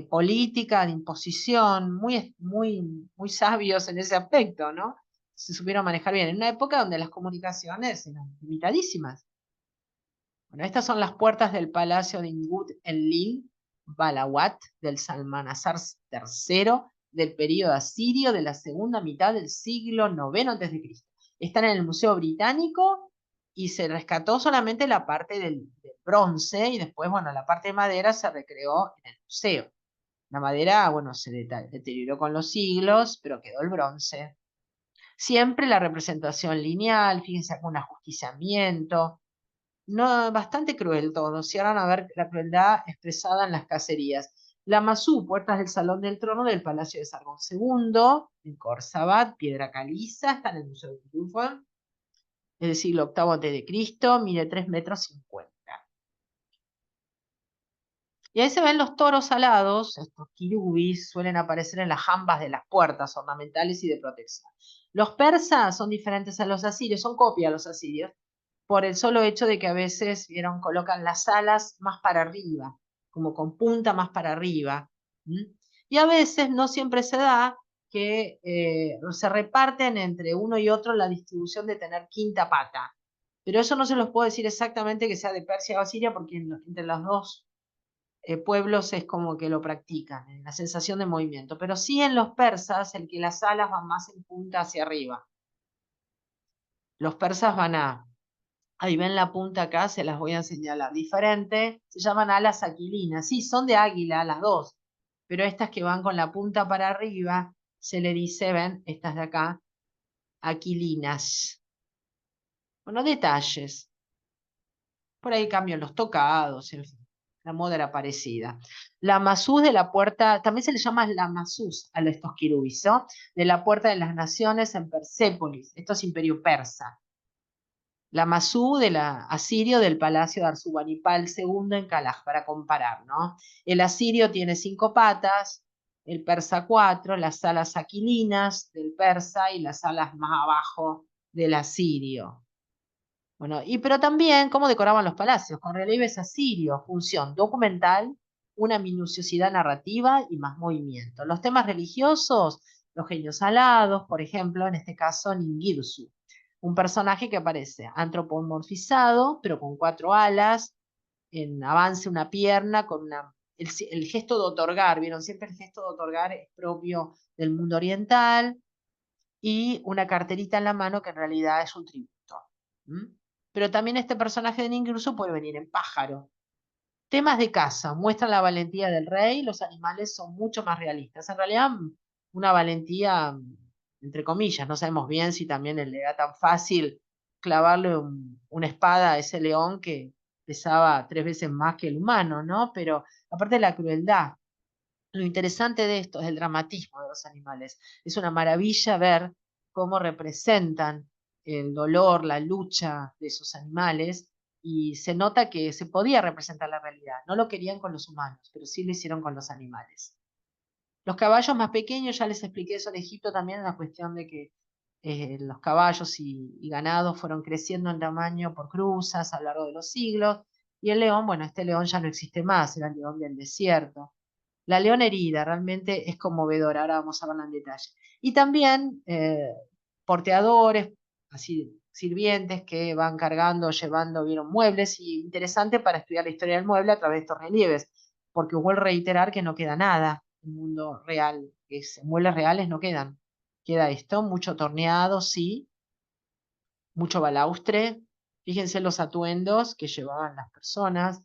política, de imposición, muy sabios en ese aspecto, ¿no? Se supieron manejar bien, en una época donde las comunicaciones eran limitadísimas. Bueno, estas son las puertas del palacio de Ingut Enlil Balawat del Salmanasar III del período asirio de la segunda mitad del siglo IX a.C. Están en el Museo Británico y se rescató solamente la parte del bronce y después, bueno, la parte de madera se recreó en el museo. La madera, bueno, se deterioró con los siglos, pero quedó el bronce. Siempre la representación lineal, fíjense con un ajusticiamiento, no, bastante cruel todo. Si ahora van a ver la crueldad expresada en las cacerías. La Masú, puertas del Salón del Trono del Palacio de Sargón II, en Corzabat, piedra caliza, está en el Museo de Triunfo, es del siglo VIII a.C., mide 3,50 metros. Y ahí se ven los toros alados, estos quirubis, suelen aparecer en las jambas de las puertas ornamentales y de protección. Los persas son diferentes a los asirios, son copia de los asirios, por el solo hecho de que a veces, vieron, colocan las alas más para arriba, como con punta más para arriba. Y a veces, no siempre se da, que se reparten entre uno y otro la distribución de tener quinta pata. Pero eso no se los puedo decir exactamente que sea de Persia o Asiria, porque entre los dos pueblos es como que lo practican, en la sensación de movimiento. Pero sí en los persas, el que las alas van más en punta hacia arriba. Los persas van ahí ven la punta acá, se las voy a señalar. Diferente, se llaman alas aquilinas. Sí, son de águila las dos, pero estas que van con la punta para arriba, se le dice, ven, estas de acá, aquilinas. Bueno, detalles. Por ahí cambian los tocados, en fin. La moda era parecida. La masús de la puerta, también se le llama la masús a estos querubis, ¿no? De la puerta de las naciones en Persépolis. Esto es imperio persa. La Masú de la asirio del palacio de Arzubanipal II en Calaj, para comparar, ¿no? El asirio tiene 5 patas, el persa 4, las alas aquilinas del persa y las alas más abajo del asirio. Bueno, pero también cómo decoraban los palacios, con relieves asirios, función documental, una minuciosidad narrativa y más movimiento. Los temas religiosos Los genios alados, por ejemplo, en este caso Ningirsu, un personaje que aparece antropomorfizado, pero con 4 alas, en avance una pierna, con el gesto de otorgar, ¿vieron? Siempre el gesto de otorgar es propio del mundo oriental, y una carterita en la mano que en realidad es un tributo. ¿Mm? Pero también este personaje de Ningirsu puede venir en pájaro. Temas de caza muestran la valentía del rey, los animales son mucho más realistas. En realidad, una valentía, entre comillas, no sabemos bien si también le era tan fácil clavarle una espada a ese león que pesaba 3 veces más que el humano, ¿no? Pero aparte de la crueldad, lo interesante de esto es el dramatismo de los animales. Es una maravilla ver cómo representan el dolor, la lucha de esos animales, y se nota que se podía representar la realidad. No lo querían con los humanos, pero sí lo hicieron con los animales. Los caballos más pequeños, ya les expliqué eso en Egipto también, la cuestión de que los caballos y ganados fueron creciendo en tamaño por cruzas a lo largo de los siglos. Y el león, bueno, este león ya no existe más, era el león del desierto. La leona herida realmente es conmovedora, ahora vamos a verla en detalle. Y también porteadores, así sirvientes que van cargando, llevando, vieron muebles, y interesante para estudiar la historia del mueble a través de estos relieves, porque vuelvo a reiterar que no queda nada en el mundo real, en muebles reales no quedan. Queda esto, mucho torneado, sí, mucho balaustre. Fíjense los atuendos que llevaban las personas.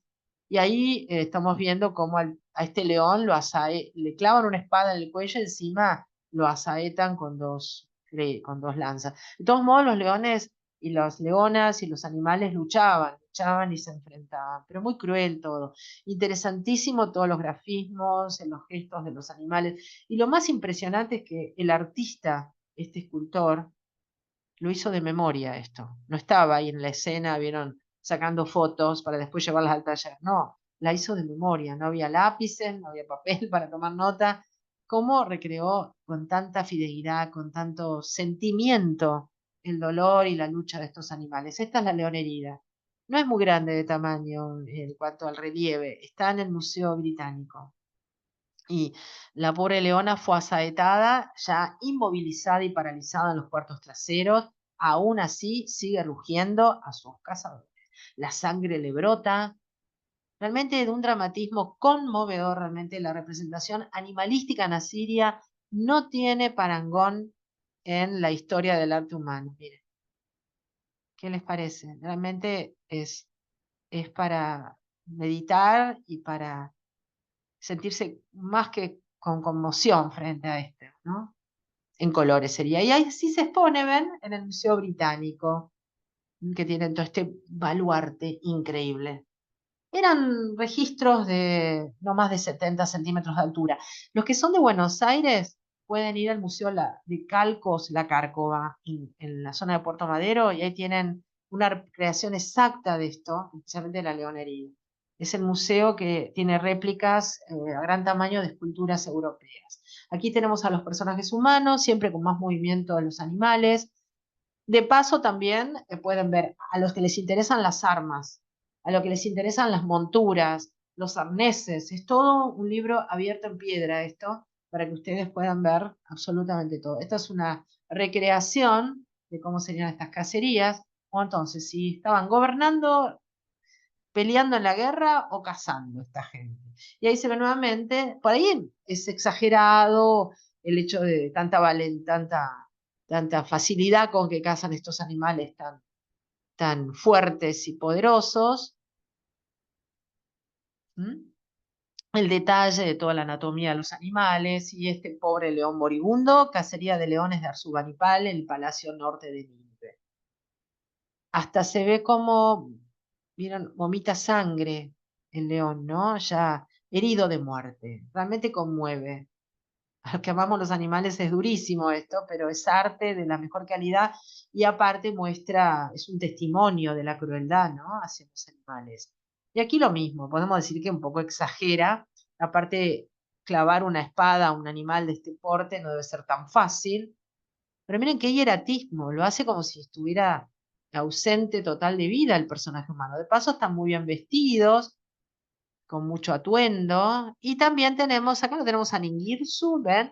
Y ahí estamos viendo cómo a este león le clavan una espada en el cuello y encima lo asaetan con dos lanzas. De todos modos, los leones y las leonas y los animales luchaban y se enfrentaban, pero muy cruel todo. Interesantísimo todos los grafismos, en los gestos de los animales. Y lo más impresionante es que el artista, este escultor, lo hizo de memoria esto. No estaba ahí en la escena, vieron, sacando fotos para después llevarlas al taller. No, la hizo de memoria. No había lápices, no había papel para tomar nota. ¿Cómo recreó con tanta fidelidad, con tanto sentimiento, el dolor y la lucha de estos animales? Esta es la leona herida. No es muy grande de tamaño en cuanto al relieve. Está en el Museo Británico. Y la pobre leona fue asaetada, ya inmovilizada y paralizada en los cuartos traseros. Aún así sigue rugiendo a sus cazadores. La sangre le brota. Realmente de un dramatismo conmovedor, realmente la representación animalística en Asiria no tiene parangón en la historia del arte humano. Miren, ¿qué les parece? Realmente es para meditar y para sentirse más que con conmoción frente a esto, ¿no? En colores sería. Y ahí sí se expone, ¿ven? En el Museo Británico, que tienen todo este baluarte increíble. Eran registros de no más de 70 centímetros de altura. Los que son de Buenos Aires pueden ir al Museo de Calcos, La Cárcova, en la zona de Puerto Madero, y ahí tienen una recreación exacta de esto, especialmente de la leonería. Es el museo que tiene réplicas a gran tamaño de esculturas europeas. Aquí tenemos a los personajes humanos, siempre con más movimiento de los animales. De paso también pueden ver a los que les interesan las armas, a los que les interesan las monturas, los arneses. Es todo un libro abierto en piedra esto, para que ustedes puedan ver absolutamente todo. Esta es una recreación de cómo serían estas cacerías, o entonces si estaban gobernando, peleando en la guerra o cazando esta gente. Y ahí se ve nuevamente, por ahí es exagerado el hecho de tanta facilidad con que cazan estos animales tan fuertes y poderosos. ¿Mm? El detalle de toda la anatomía de los animales y este pobre león moribundo, cacería de leones de Arzubanipal, el Palacio Norte de Nínive. Hasta se ve como, vieron, vomita sangre el león, ¿no? Ya herido de muerte. Realmente conmueve. A los que amamos los animales es durísimo esto, pero es arte de la mejor calidad y aparte muestra, es un testimonio de la crueldad, ¿no? Hacia los animales. Y aquí lo mismo, podemos decir que un poco exagera. Aparte, clavar una espada a un animal de este porte no debe ser tan fácil. Pero miren qué hieratismo, lo hace como si estuviera ausente total de vida el personaje humano. De paso están muy bien vestidos, con mucho atuendo. Y también tenemos, acá lo tenemos a Ningirsu, ¿ven?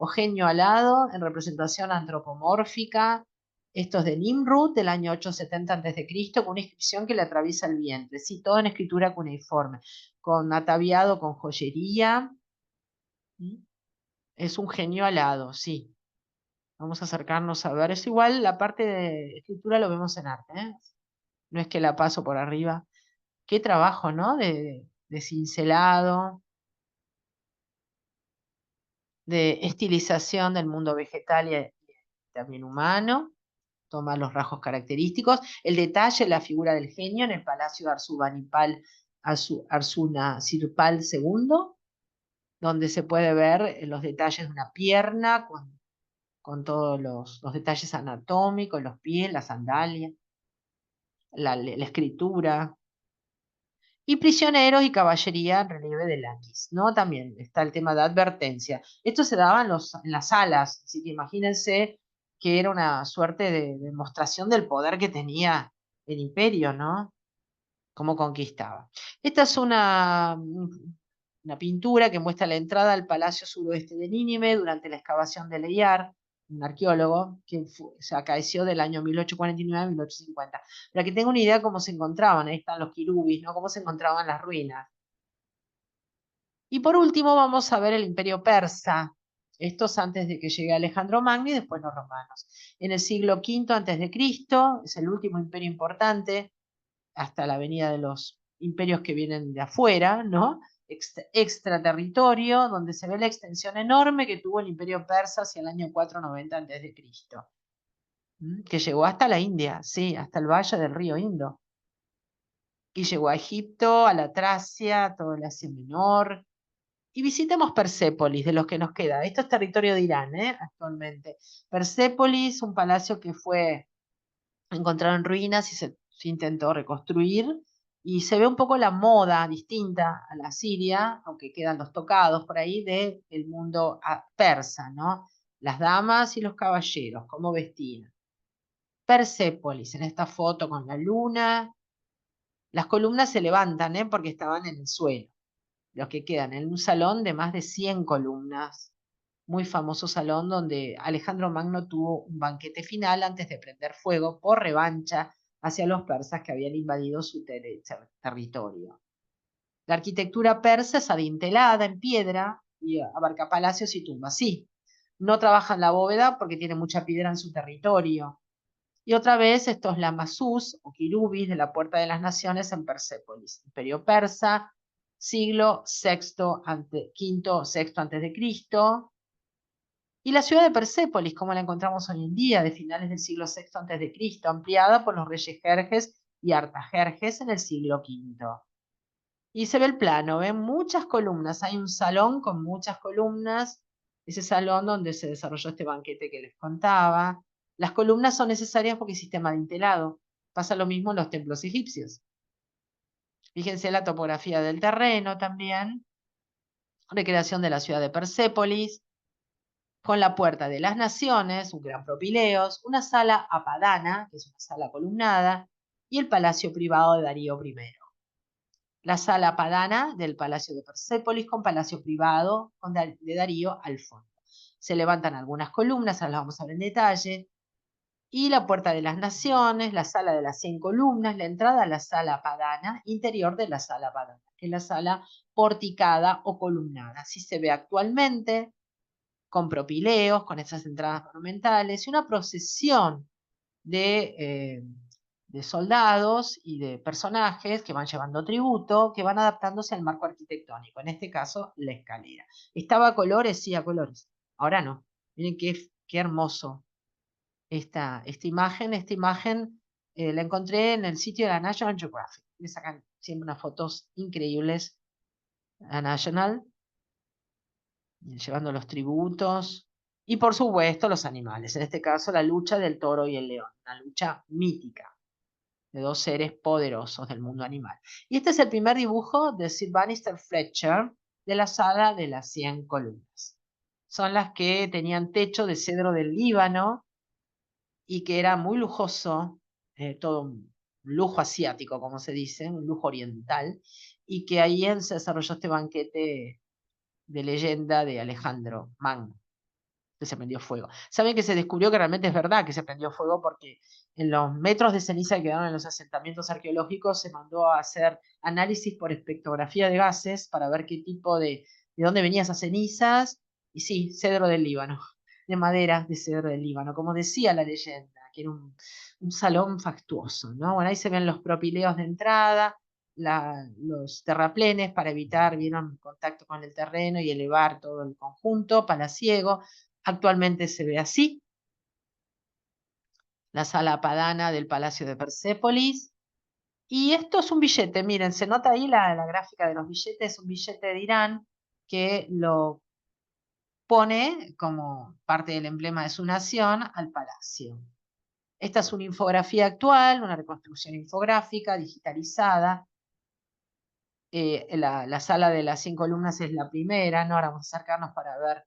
o genio alado en representación antropomórfica. Esto es de Nimrud, del año 870 a.C., con una inscripción que le atraviesa el vientre. Sí, todo en escritura cuneiforme, con ataviado con joyería. Es un genio alado, sí. Vamos a acercarnos a ver. Es igual, la parte de escritura lo vemos en arte, ¿eh? No es que la paso por arriba. Qué trabajo, ¿no? De cincelado, de estilización del mundo vegetal y también humano. Toma los rasgos característicos. El detalle, la figura del genio en el palacio de Arzuna-Sirpal II, donde se puede ver los detalles de una pierna con todos los detalles anatómicos, los pies, las sandalias, la escritura. Y prisioneros y caballería en relieve de laquis, ¿no? También está el tema de advertencia. Esto se daba en las salas, así que imagínense que era una suerte de demostración del poder que tenía el imperio, ¿no? Cómo conquistaba. Esta es una pintura que muestra la entrada al palacio suroeste de Nínive durante la excavación de Leyar, un arqueólogo que se acaeció del año 1849 a 1850. Para que tenga una idea cómo se encontraban, ahí están los querubis, ¿no? Cómo se encontraban las ruinas. Y por último vamos a ver el imperio persa. Esto es antes de que llegue Alejandro Magno y después los romanos. En el siglo V antes de Cristo, es el último imperio importante, hasta la venida de los imperios que vienen de afuera, ¿no? Extraterritorio, donde se ve la extensión enorme que tuvo el imperio persa hacia el año 490 a.C., que llegó hasta la India, sí, hasta el valle del río Indo. Y llegó a Egipto, a la Tracia, todo el Asia Menor. Y visitemos Persépolis, de los que nos queda. Esto es territorio de Irán, actualmente. Persépolis, un palacio que fue encontrado en ruinas y se intentó reconstruir. Y se ve un poco la moda distinta a la siria, aunque quedan los tocados por ahí, del mundo persa, ¿no? Las damas y los caballeros, cómo vestían. Persépolis, en esta foto con la luna. Las columnas se levantan, porque estaban en el suelo. Los que quedan en un salón de más de 100 columnas. Muy famoso salón donde Alejandro Magno tuvo un banquete final antes de prender fuego por revancha hacia los persas que habían invadido su territorio. La arquitectura persa es adintelada en piedra y abarca palacios y tumbas. Sí, no trabajan la bóveda porque tiene mucha piedra en su territorio. Y otra vez estos lamasús o quirubis de la Puerta de las Naciones en Persépolis, Imperio Persa, siglo VI, V, VI antes de Cristo. Y la ciudad de Persépolis, como la encontramos hoy en día, de finales del siglo VI antes de Cristo, ampliada por los reyes Jerjes y Artajerjes en el siglo V. Y se ve el plano, ven muchas columnas, hay un salón con muchas columnas, ese salón donde se desarrolló este banquete que les contaba. Las columnas son necesarias porque hay sistema de entelado. Pasa lo mismo en los templos egipcios. Fíjense la topografía del terreno también, recreación de la ciudad de Persépolis, con la puerta de las naciones, un gran propileos, una sala apadana, que es una sala columnada, y el palacio privado de Darío I. La sala padana del Palacio de Persépolis con palacio privado de Darío al fondo. Se levantan algunas columnas, ahora las vamos a ver en detalle, y la Puerta de las Naciones, la sala de las 100 columnas, la entrada a la sala padana, interior de la sala padana, que es la sala porticada o columnada. Así se ve actualmente, con propileos, con esas entradas monumentales, y una procesión de soldados y de personajes que van llevando tributo, que van adaptándose al marco arquitectónico, en este caso la escalera. ¿Estaba a colores? Sí, a colores. Ahora no. Miren qué hermoso esta imagen. Esta imagen la encontré en el sitio de la National Geographic. Le sacan siempre unas fotos increíbles a National, llevando los tributos. Y por supuesto los animales, en este caso la lucha del toro y el león, una lucha mítica de dos seres poderosos del mundo animal. Y este es el primer dibujo de Sir Bannister Fletcher de la sala de las 100 columnas. Son las que tenían techo de cedro del Líbano y que era muy lujoso, todo un lujo asiático, como se dice, un lujo oriental, y que ahí se desarrolló este banquete de leyenda de Alejandro Magno. que se prendió fuego. Saben que se descubrió que realmente es verdad que se prendió fuego porque en los metros de ceniza que quedaron en los asentamientos arqueológicos se mandó a hacer análisis por espectrografía de gases para ver qué tipo de dónde venían esas cenizas. Y sí, cedro del Líbano, de madera de cedro del Líbano, como decía la leyenda, que era un salón fastuoso, ¿no? Bueno, ahí se ven los propileos de entrada, los terraplenes para evitar, vieron, contacto con el terreno y elevar todo el conjunto palaciego. Actualmente se ve así, la sala padana del Palacio de Persépolis. Y esto es un billete, miren, se nota ahí la gráfica de los billetes, es un billete de Irán que lo pone como parte del emblema de su nación al palacio. Esta es una infografía actual, una reconstrucción infográfica digitalizada. La sala de las 5 columnas es la primera, ¿no? Ahora vamos a acercarnos para ver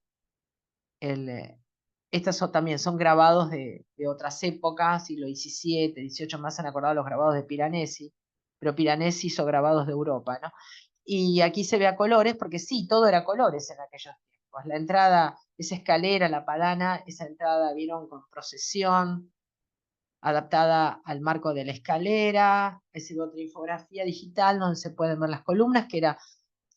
estas también son grabados de otras épocas, siglo XVII, XVIII, más han acordado los grabados de Piranesi, pero Piranesi hizo grabados de Europa, ¿no? Y aquí se ve a colores, porque sí, todo era colores en aquellos tiempos. La entrada, esa escalera, la padana, esa entrada vieron con procesión, adaptada al marco de la escalera. Es otra infografía digital donde se pueden ver las columnas, que era...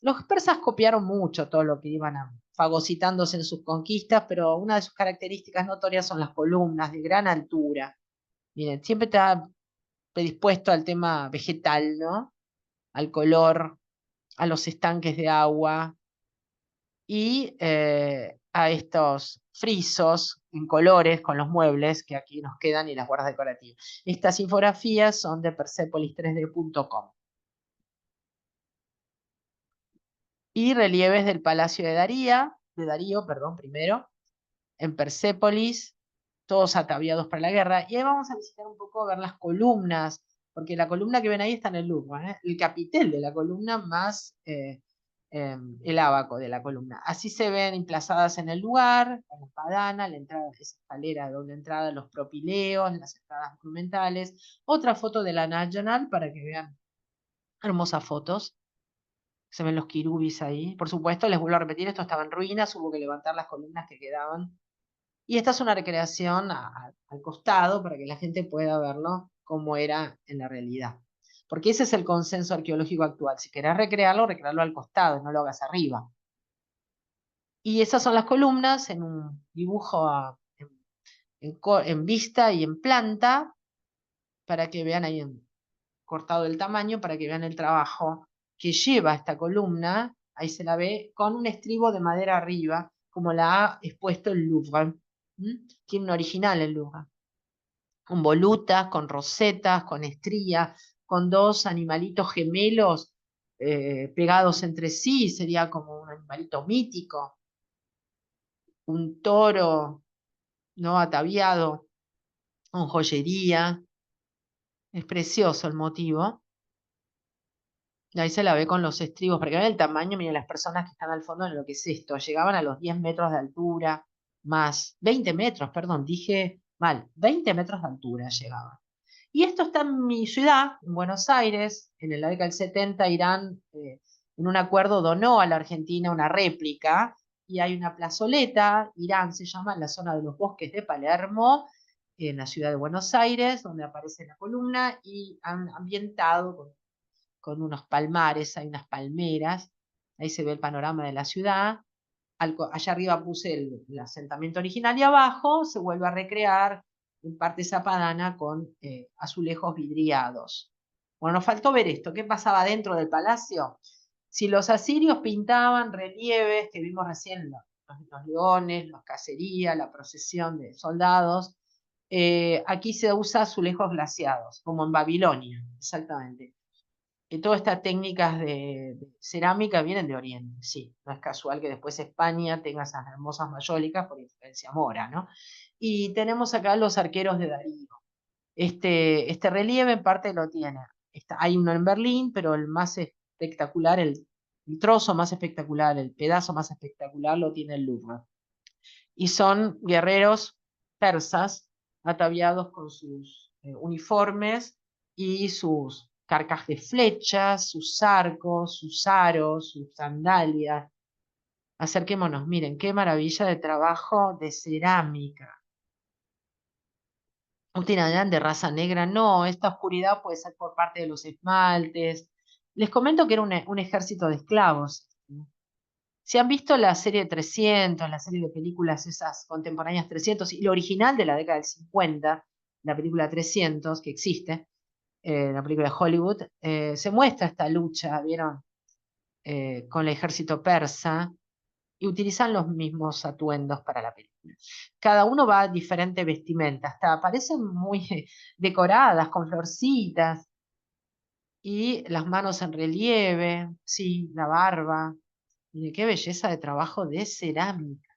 Los persas copiaron mucho todo lo que iban fagocitándose en sus conquistas, pero una de sus características notorias son las columnas de gran altura. Miren, siempre está predispuesto al tema vegetal, ¿no? Al color, a los estanques de agua y a estos frisos en colores con los muebles que aquí nos quedan y las guardas decorativas. Estas infografías son de persepolis3d.com. Y relieves del Palacio de Darío, perdón, primero, en Persépolis, todos ataviados para la guerra. Y ahí vamos a visitar un poco, ver las columnas, porque la columna que ven ahí está en el Louvre, ¿eh? El capitel de la columna más el ábaco de la columna. Así se ven emplazadas en el lugar, la padana, la entrada, esa escalera de doble entrada, los propileos, las entradas monumentales. Otra foto de la National para que vean hermosas fotos. Se ven los quirubis ahí. Por supuesto, les vuelvo a repetir, esto estaba en ruinas, hubo que levantar las columnas que quedaban. Y esta es una recreación al costado para que la gente pueda verlo como era en la realidad. Porque ese es el consenso arqueológico actual. Si querés recrearlo, recrearlo al costado, no lo hagas arriba. Y esas son las columnas en un dibujo en vista y en planta, para que vean ahí cortado el tamaño, para que vean el trabajo que lleva esta columna. Ahí se la ve con un estribo de madera arriba, como la ha expuesto el Louvre. Tiene un original el Louvre, con volutas, con rosetas, con estrías, con dos animalitos gemelos pegados entre sí, sería como un animalito mítico, un toro, ¿no? Ataviado, con joyería. Es precioso el motivo. Y ahí se la ve con los estribos, para que vean el tamaño. Miren las personas que están al fondo en lo que es esto. Llegaban a los 10 metros de altura, más 20 metros, perdón, dije mal, 20 metros de altura llegaban. Y esto está en mi ciudad, en Buenos Aires. En la década del 70, Irán, en un acuerdo, donó a la Argentina una réplica. Y hay una plazoleta, Irán se llama, en la zona de los bosques de Palermo, en la ciudad de Buenos Aires, donde aparece la columna y han ambientado con unos palmares, hay unas palmeras, ahí se ve el panorama de la ciudad. Allá arriba puse el asentamiento original y abajo se vuelve a recrear en parte zapadana con azulejos vidriados. Bueno, nos faltó ver esto, ¿qué pasaba dentro del palacio? Si los asirios pintaban relieves, que vimos recién, los leones, los cacerías, la procesión de soldados, aquí se usa azulejos glaseados, como en Babilonia, exactamente. Todas estas técnicas de cerámica vienen de Oriente, sí. No es casual que después España tenga esas hermosas mayólicas por influencia mora, ¿no? Y tenemos acá los arqueros de Darío. Este relieve en parte lo tiene. Hay uno en Berlín, pero el más espectacular, el trozo más espectacular, el pedazo más espectacular lo tiene el Louvre. Y son guerreros persas ataviados con sus uniformes y sus carcas de flechas, sus arcos, sus aros, sus sandalias. Acerquémonos, miren, qué maravilla de trabajo de cerámica. Ustedes dirán de raza negra, no, esta oscuridad puede ser por parte de los esmaltes. Les comento que era un ejército de esclavos. Si han visto la serie 300, la serie de películas esas contemporáneas 300 y la original de la década del 50, la película 300 que existe, la película de Hollywood, se muestra esta lucha, ¿vieron? Con el ejército persa y utilizan los mismos atuendos para la película. Cada uno va a diferente vestimenta, hasta parecen muy decoradas con florcitas y las manos en relieve, sí, la barba. Mire qué belleza de trabajo de cerámica.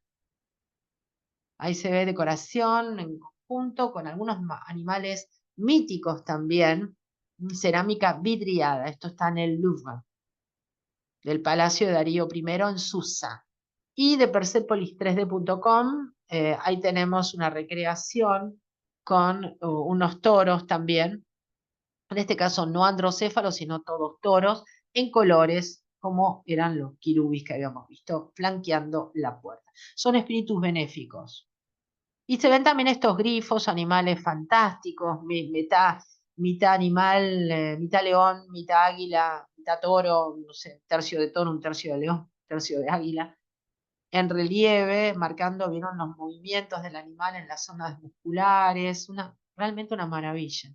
Ahí se ve decoración en conjunto con algunos animales míticos también. Cerámica vidriada. Esto está en el Louvre, del Palacio de Darío I en Susa. Y de Persepolis3D.com, ahí tenemos una recreación con unos toros también. En este caso no androcéfalos, sino todos toros en colores, como eran los quirubis que habíamos visto, flanqueando la puerta. Son espíritus benéficos. Y se ven también estos grifos, animales fantásticos, mitad animal, mitad león, mitad águila, mitad toro, no sé, un tercio de toro, un tercio de león, un tercio de águila, en relieve, marcando, vieron los movimientos del animal en las zonas musculares, realmente una maravilla.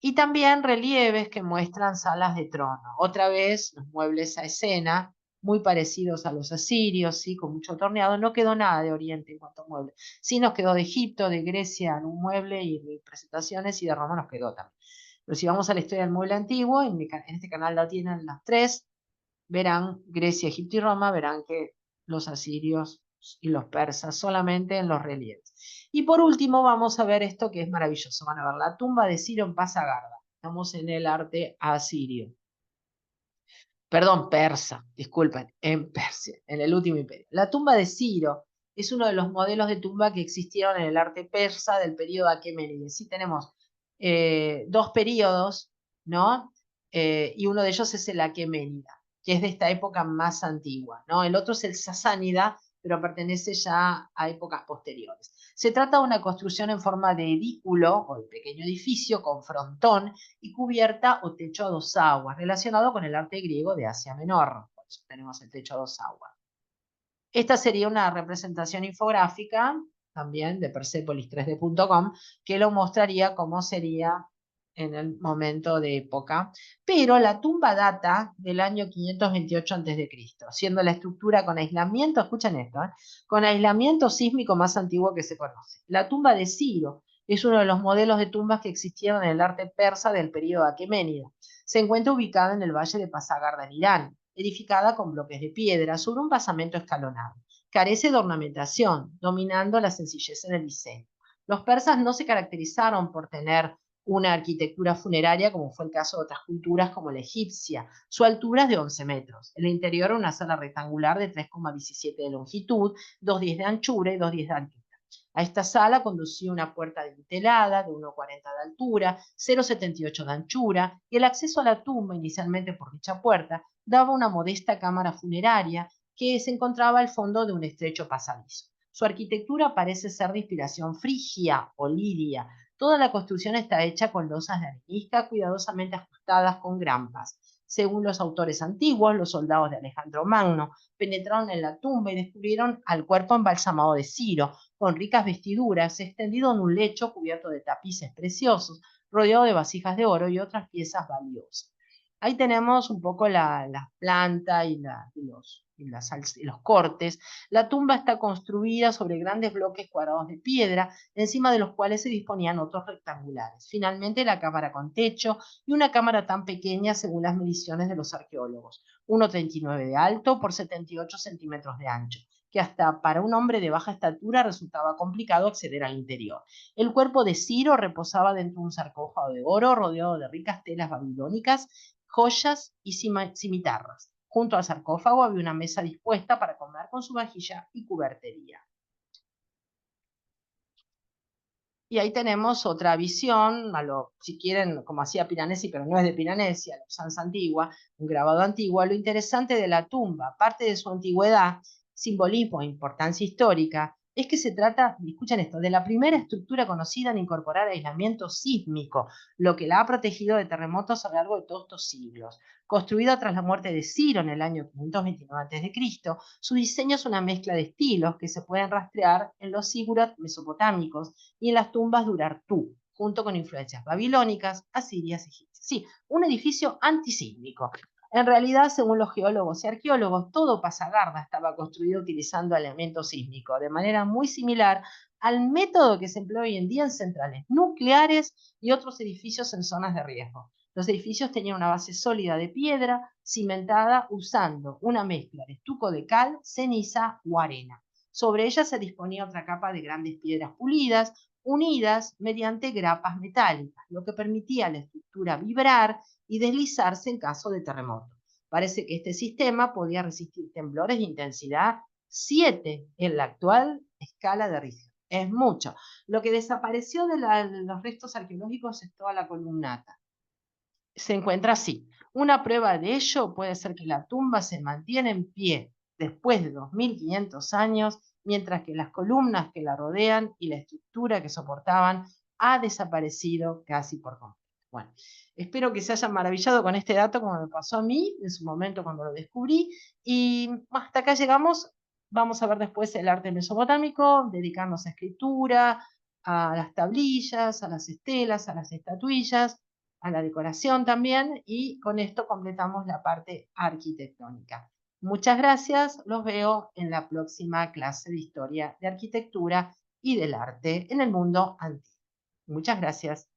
Y también relieves que muestran salas de trono. Otra vez nos mueble esa escena, muy parecidos a los asirios, ¿sí? Con mucho torneado. No quedó nada de Oriente en cuanto a muebles. Sí nos quedó de Egipto, de Grecia en un mueble y de presentaciones, y de Roma nos quedó también. Pero si vamos a la historia del mueble antiguo, en este canal la tienen las tres, verán Grecia, Egipto y Roma, verán que los asirios y los persas solamente en los relieves. Y por último vamos a ver esto que es maravilloso. Van a ver la tumba de Ciro en Pasagarda. Estamos en el arte asirio. Perdón, persa, disculpen, en Persia, en el último imperio. La tumba de Ciro es uno de los modelos de tumba que existieron en el arte persa del periodo aqueménide. Sí tenemos dos periodos, ¿no? Y uno de ellos es el aqueménida, que es de esta época más antigua, ¿no? El otro es el sasánida, pero pertenece ya a épocas posteriores. Se trata de una construcción en forma de edículo o de pequeño edificio con frontón y cubierta o techo a dos aguas, relacionado con el arte griego de Asia Menor. Por eso tenemos el techo a dos aguas. Esta sería una representación infográfica también de Persepolis3D.com que lo mostraría cómo sería en el momento de época, pero la tumba data del año 528 a.C., siendo la estructura con aislamiento, escuchen esto, con aislamiento sísmico más antiguo que se conoce. La tumba de Ciro es uno de los modelos de tumbas que existieron en el arte persa del período aqueménido. Se encuentra ubicada en el valle de Pasagarda, en Irán, edificada con bloques de piedra sobre un basamento escalonado. Carece de ornamentación, dominando la sencillez en el diseño. Los persas no se caracterizaron por tener una arquitectura funeraria como fue el caso de otras culturas como la egipcia. Su altura es de 11 metros. El interior una sala rectangular de 3,17 de longitud, 2,10 de anchura y 2,10 de altura. A esta sala conducía una puerta dintelada de 1,40 de altura, 0,78 de anchura, y el acceso a la tumba, inicialmente por dicha puerta, daba una modesta cámara funeraria que se encontraba al fondo de un estrecho pasadizo. Su arquitectura parece ser de inspiración frigia o lidia. Toda la construcción está hecha con losas de arenisca cuidadosamente ajustadas con grampas. Según los autores antiguos, los soldados de Alejandro Magno penetraron en la tumba y descubrieron al cuerpo embalsamado de Ciro, con ricas vestiduras, extendido en un lecho cubierto de tapices preciosos, rodeado de vasijas de oro y otras piezas valiosas. Ahí tenemos un poco la planta y los cortes. La tumba está construida sobre grandes bloques cuadrados de piedra, encima de los cuales se disponían otros rectangulares. Finalmente, la cámara con techo y una cámara tan pequeña según las mediciones de los arqueólogos, 1,39 de alto por 78 centímetros de ancho, que hasta para un hombre de baja estatura resultaba complicado acceder al interior. El cuerpo de Ciro reposaba dentro de un sarcófago de oro rodeado de ricas telas babilónicas, joyas y cimitarras. Junto al sarcófago había una mesa dispuesta para comer con su vajilla y cubertería. Y ahí tenemos otra visión, si quieren, como hacía Piranesi, pero no es de Piranesi, a la usanza antigua, un grabado antiguo. Lo interesante de la tumba, aparte de su antigüedad, simbolismo e importancia histórica, es que se trata, escuchen esto, de la primera estructura conocida en incorporar aislamiento sísmico, lo que la ha protegido de terremotos a lo largo de todos estos siglos. Construida tras la muerte de Ciro en el año 529 a.C., su diseño es una mezcla de estilos que se pueden rastrear en los zigurat mesopotámicos y en las tumbas de Urartu, junto con influencias babilónicas, asirias, egipcias. Sí, un edificio antisísmico. En realidad, según los geólogos y arqueólogos, todo Pasagarda estaba construido utilizando elementos sísmicos, de manera muy similar al método que se emplea hoy en día en centrales nucleares y otros edificios en zonas de riesgo. Los edificios tenían una base sólida de piedra, cimentada usando una mezcla de estuco de cal, ceniza o arena. Sobre ella se disponía otra capa de grandes piedras pulidas, unidas mediante grapas metálicas, lo que permitía a la estructura vibrar y deslizarse en caso de terremoto. Parece que este sistema podía resistir temblores de intensidad 7 en la actual escala de Richter. Es mucho. Lo que desapareció de los restos arqueológicos es toda la columnata. Se encuentra así. Una prueba de ello puede ser que la tumba se mantiene en pie después de 2500 años, mientras que las columnas que la rodean y la estructura que soportaban ha desaparecido casi por completo. Bueno, espero que se hayan maravillado con este dato como me pasó a mí en su momento cuando lo descubrí. Y hasta acá llegamos. Vamos a ver después el arte mesopotámico, dedicarnos a escritura, a las tablillas, a las estelas, a las estatuillas, a la decoración también, y con esto completamos la parte arquitectónica. Muchas gracias, los veo en la próxima clase de historia de arquitectura y del arte en el mundo antiguo. Muchas gracias.